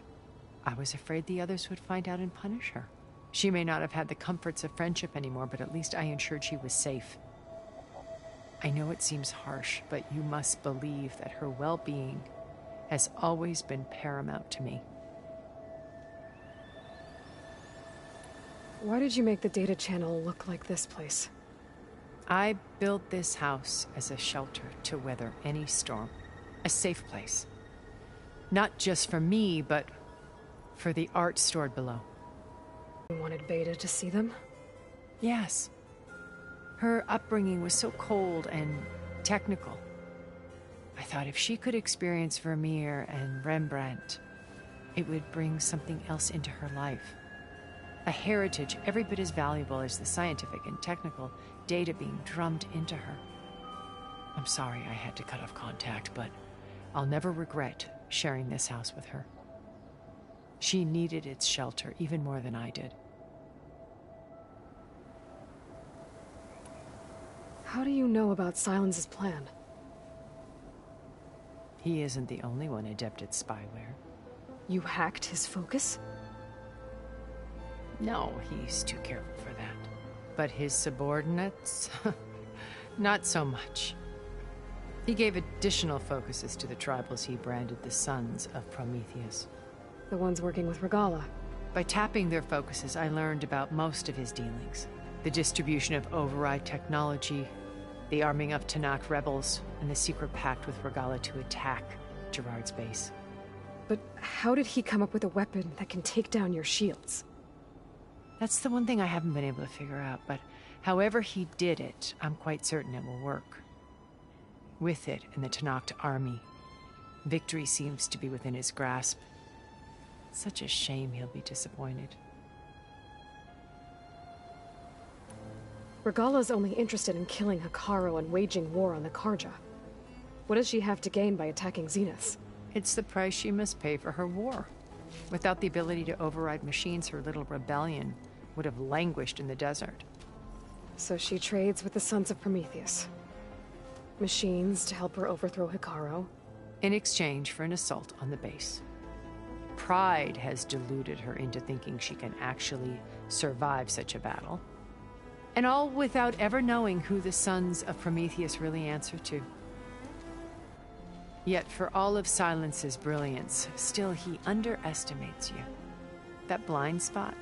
I was afraid the others would find out and punish her. She may not have had the comforts of friendship anymore, but at least I ensured she was safe. I know it seems harsh, but you must believe that her well-being has always been paramount to me. Why did you make the data channel look like this place? I built this house as a shelter to weather any storm. A safe place. Not just for me, but for the art stored below. You wanted Beta to see them? Yes. Her upbringing was so cold and technical. I thought if she could experience Vermeer and Rembrandt, it would bring something else into her life. A heritage every bit as valuable as the scientific and technical data being drummed into her. I'm sorry I had to cut off contact, but I'll never regret sharing this house with her. She needed its shelter even more than I did. How do you know about Silence's plan? He isn't the only one adept at spyware. You hacked his focus? No, he's too careful for that. But his subordinates? Not so much. He gave additional focuses to the tribals he branded the Sons of Prometheus. The ones working with Regala. By tapping their focuses, I learned about most of his dealings. The distribution of override technology, the arming of Tanakh rebels, and the secret pact with Regala to attack Gerard's base. But how did he come up with a weapon that can take down your shields? That's the one thing I haven't been able to figure out, but however he did it, I'm quite certain it will work. With it and the Tanakh army, victory seems to be within his grasp. Such a shame he'll be disappointed. Regala's only interested in killing Hekarro and waging war on the Karja. What does she have to gain by attacking Zeniths? It's the price she must pay for her war. Without the ability to override machines, her little rebellion would have languished in the desert. So she trades with the Sons of Prometheus. Machines to help her overthrow Hekarro. In exchange for an assault on the base. Pride has deluded her into thinking she can actually survive such a battle. And all without ever knowing who the Sons of Prometheus really answer to. Yet for all of Silence's brilliance, still he underestimates you. That blind spot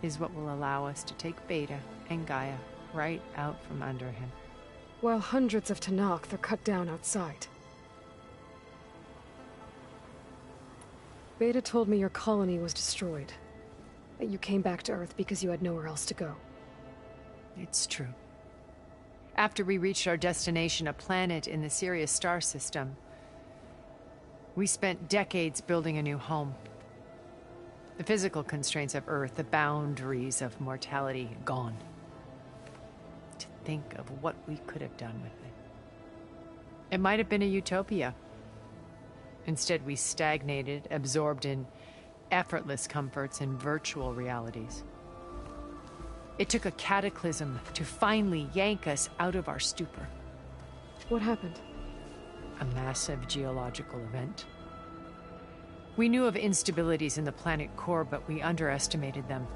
is what will allow us to take Beta and Gaia right out from under him. While hundreds of Tanakh are cut down outside. Beta told me your colony was destroyed. That you came back to Earth because you had nowhere else to go. It's true. After we reached our destination, a planet in the Sirius star system, we spent decades building a new home. The physical constraints of Earth, the boundaries of mortality, gone. To think of what we could have done with it. It might have been a utopia. Instead, we stagnated, absorbed in effortless comforts and virtual realities. It took a cataclysm to finally yank us out of our stupor. What happened? A massive geological event. We knew of instabilities in the planet core, but we underestimated them.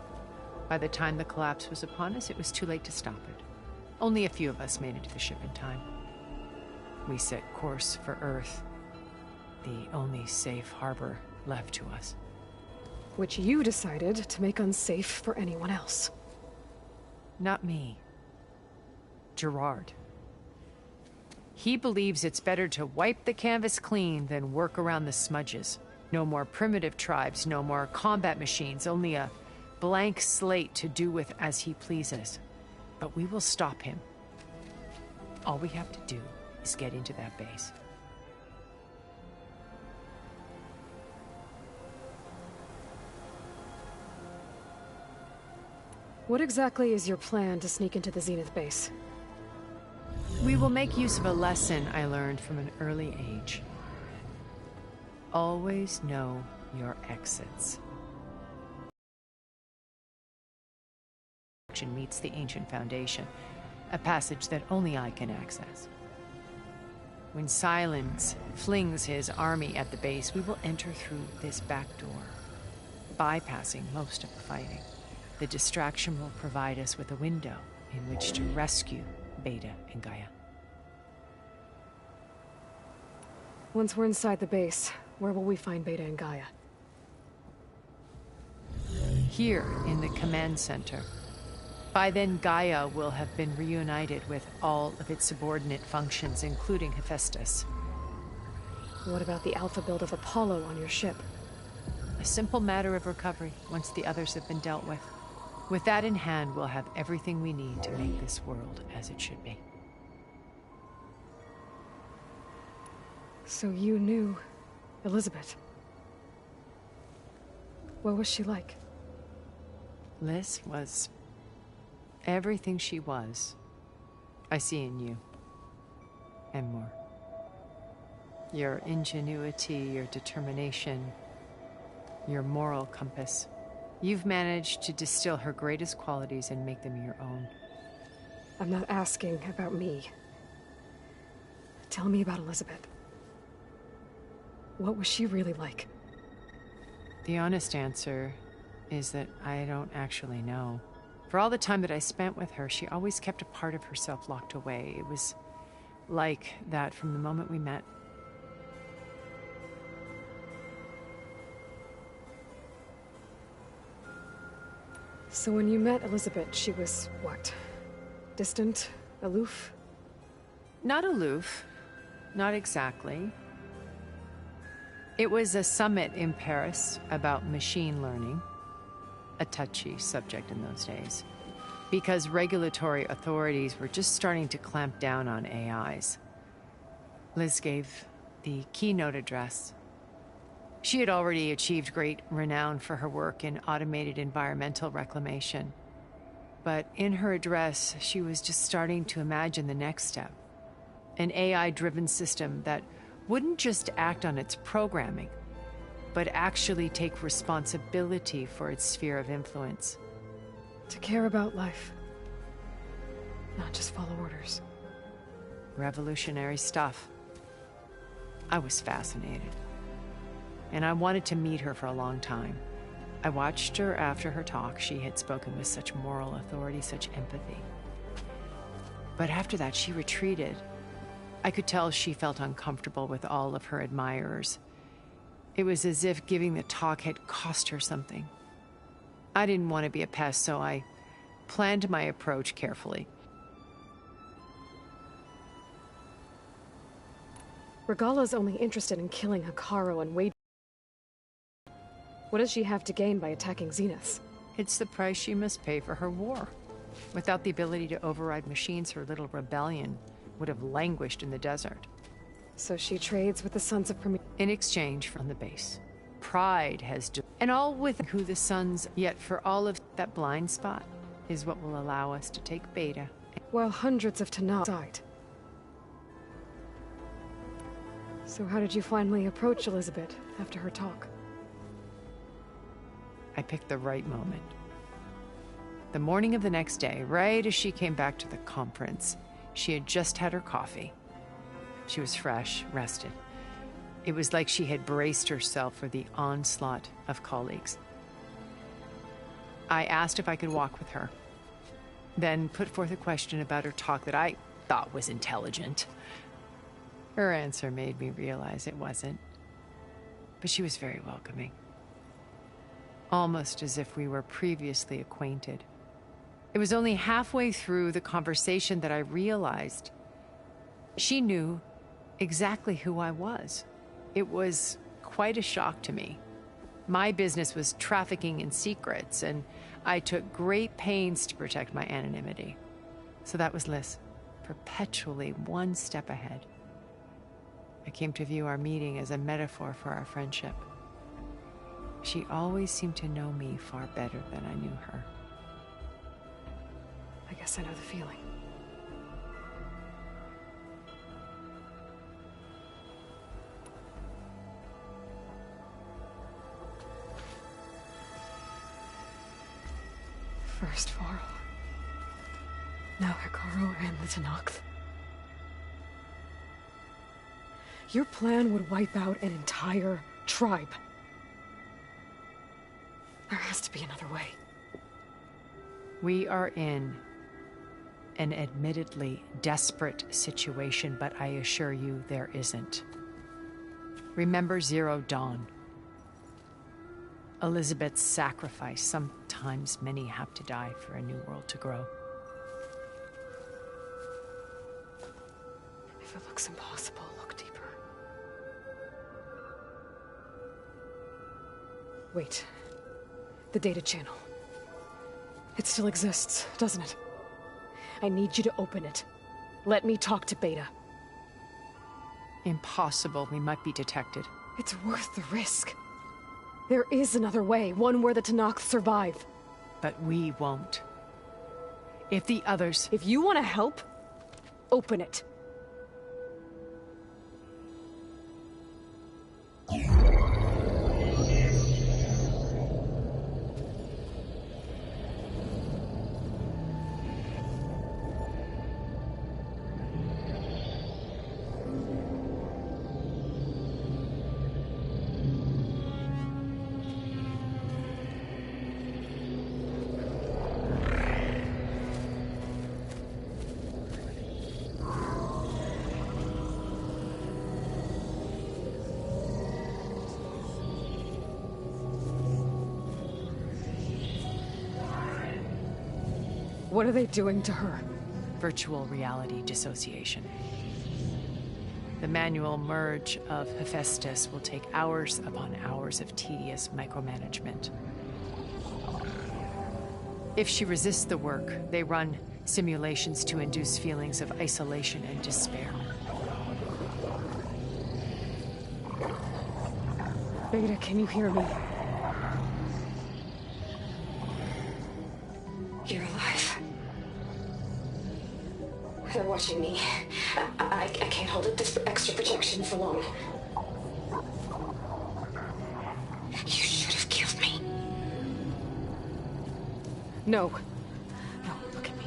By the time the collapse was upon us, it was too late to stop it. Only a few of us made it to the ship in time. We set course for Earth, the only safe harbor left to us. Which you decided to make unsafe for anyone else. Not me. Gerard. He believes it's better to wipe the canvas clean than work around the smudges. No more primitive tribes, no more combat machines, only a blank slate to do with as he pleases. But we will stop him. All we have to do is get into that base. What exactly is your plan to sneak into the Zenith base? We will make use of a lesson I learned from an early age. Always know your exits. Meets the ancient foundation, a passage that only I can access. When Silence flings his army at the base, we will enter through this back door, bypassing most of the fighting. The distraction will provide us with a window in which to rescue Beta and Gaia. Once we're inside the base, where will we find Beta and Gaia? Here in the command center. By then, Gaia will have been reunited with all of its subordinate functions, including Hephaestus. What about the alpha build of Apollo on your ship? A simple matter of recovery once the others have been dealt with. With that in hand, we'll have everything we need to make this world as it should be. So you knew Elizabeth. What was she like? Liz was everything she was. I see in you. And more. Your ingenuity, your determination, your moral compass. You've managed to distill her greatest qualities and make them your own. I'm not asking about me. Tell me about Elizabeth. What was she really like? The honest answer is that I don't actually know. For all the time that I spent with her, she always kept a part of herself locked away. It was like that from the moment we met. So when you met Elizabeth, she was what? Distant? Aloof? Not aloof. Not exactly. It was a summit in Paris about machine learning. A touchy subject in those days, because regulatory authorities were just starting to clamp down on AIs. Liz gave the keynote address. She had already achieved great renown for her work in automated environmental reclamation. But in her address, she was just starting to imagine the next step. An AI-driven system that wouldn't just act on its programming, but actually take responsibility for its sphere of influence. To care about life, not just follow orders. Revolutionary stuff. I was fascinated. And I wanted to meet her for a long time. I watched her after her talk. She had spoken with such moral authority, such empathy. But after that, she retreated. I could tell she felt uncomfortable with all of her admirers. It was as if giving the talk had cost her something. I didn't want to be a pest, so I planned my approach carefully. Regala's only interested in killing Hikaru and Wade. What does she have to gain by attacking Zenith? It's the price she must pay for her war. Without the ability to override machines, her little rebellion would have languished in the desert. So she trades with the Sons of Prometheus. In exchange from the base. Pride has and all with who the Sons, yet for all of that blind spot is what will allow us to take Beta. While hundreds of Tanakh died. So how did you finally approach Elizabeth after her talk? I picked the right moment. The morning of the next day, right as she came back to the conference, she had just had her coffee. She was fresh, rested. It was like she had braced herself for the onslaught of colleagues. I asked if I could walk with her, then put forth a question about her talk that I thought was intelligent. Her answer made me realize it wasn't, but she was very welcoming. Almost as if we were previously acquainted. It was only halfway through the conversation that I realized she knew exactly who I was. It was quite a shock to me. My business was trafficking in secrets, and I took great pains to protect my anonymity. So that was Liz. perpetually one step ahead. I came to view our meeting as a metaphor for our friendship. She always seemed to know me far better than I knew her. I guess I know the feeling. First Varl. Now Hikaru and the Tenakth. Your plan would wipe out an entire tribe. There has to be another way. We are in an admittedly desperate situation, but I assure you there isn't. Remember Zero Dawn. Elizabeth's sacrifice. Sometimes many have to die for a new world to grow. If it looks impossible, look deeper. Wait. The data channel. It still exists, doesn't it? I need you to open it. Let me talk to Beta. Impossible. We might be detected. It's worth the risk. There is another way, one where the Tenakth survive. But we won't. If the others... If you want to help, open it. What are they doing to her? Virtual reality dissociation. The manual merge of Hephaestus will take hours upon hours of tedious micromanagement. If she resists the work, they run simulations to induce feelings of isolation and despair. Beta, can you hear me? You're alive. They're watching me. I can't hold up this extra protection for long. You should have killed me. No. No, look at me.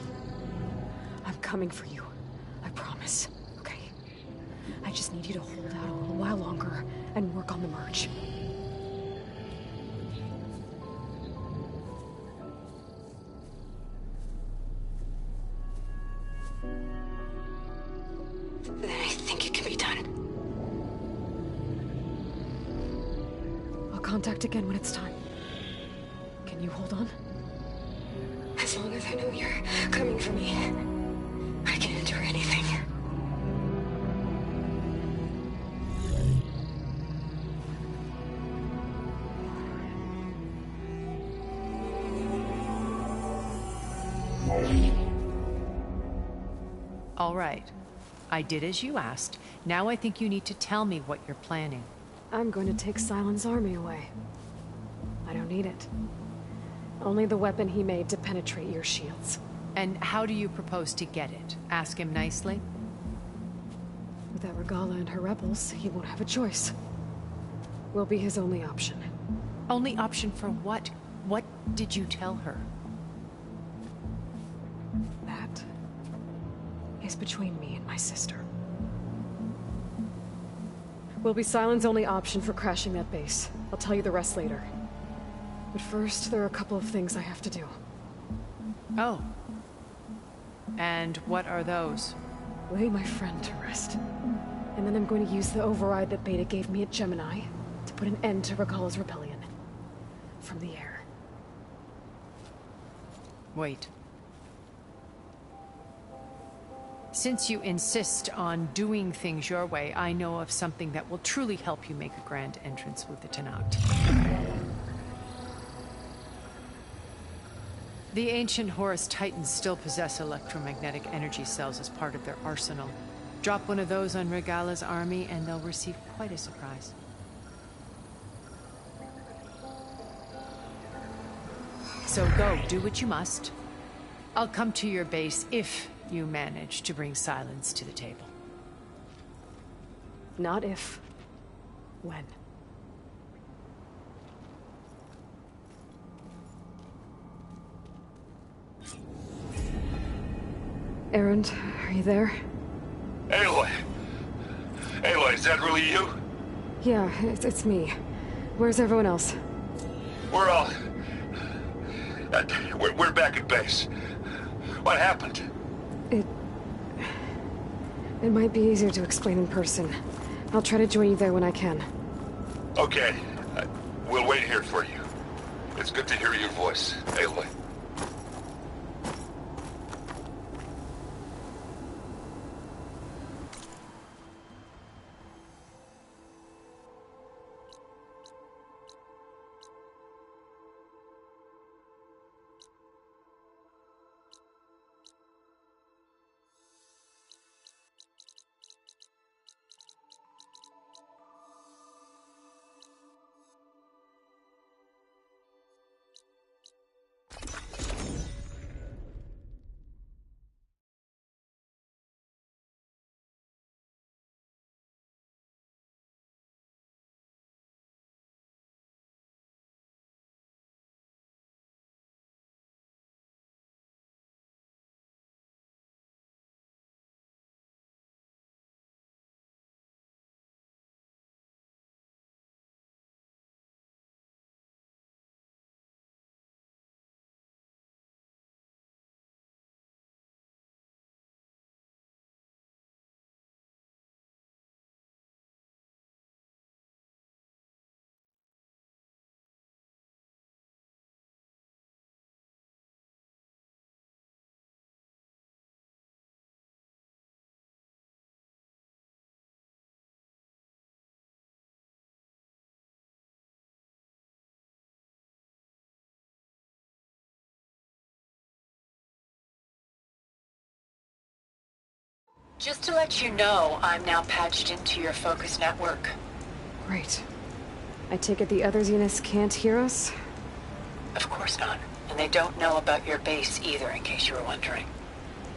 I'm coming for you. I promise. Okay? I just need you to hold out a little while longer and work on the merge. Then I think it can be done. I'll contact again when it's time. Can you hold on? As long as I know you're coming for me, I can endure anything. All right. I did as you asked. Now I think you need to tell me what you're planning. I'm going to take Silent's army away. I don't need it. Only the weapon he made to penetrate your shields. And how do you propose to get it? Ask him nicely? Without Regala and her rebels, he won't have a choice. We'll be his only option. Only option for what? What did you tell her? That is between me and my sister. Will be Silent's only option for crashing that base. I'll tell you the rest later. But first, there are a couple of things I have to do. Oh. And what are those? Lay my friend to rest. And then I'm going to use the override that Beta gave me at Gemini to put an end to Regala's rebellion. From the air. Wait. Since you insist on doing things your way, I know of something that will truly help you make a grand entrance with the Tenakth. The ancient Horus Titans still possess electromagnetic energy cells as part of their arsenal. Drop one of those on Regala's army and they'll receive quite a surprise. So go, do what you must. I'll come to your base if you manage to bring silence to the table. Not if. When. Erend, are you there? Aloy! Aloy, is that really you? Yeah, it's me. Where's everyone else? We're all... we're back at base. What happened? It might be easier to explain in person. I'll try to join you there when I can. Okay. We'll wait here for you. It's good to hear your voice, Aloy. Just to let you know, I'm now patched into your focus network. Great. I take it the other Zeniths can't hear us? Of course not. And they don't know about your base either, in case you were wondering.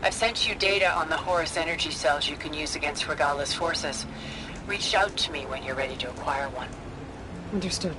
I've sent you data on the Horus energy cells you can use against Regala's forces. Reach out to me when you're ready to acquire one. Understood.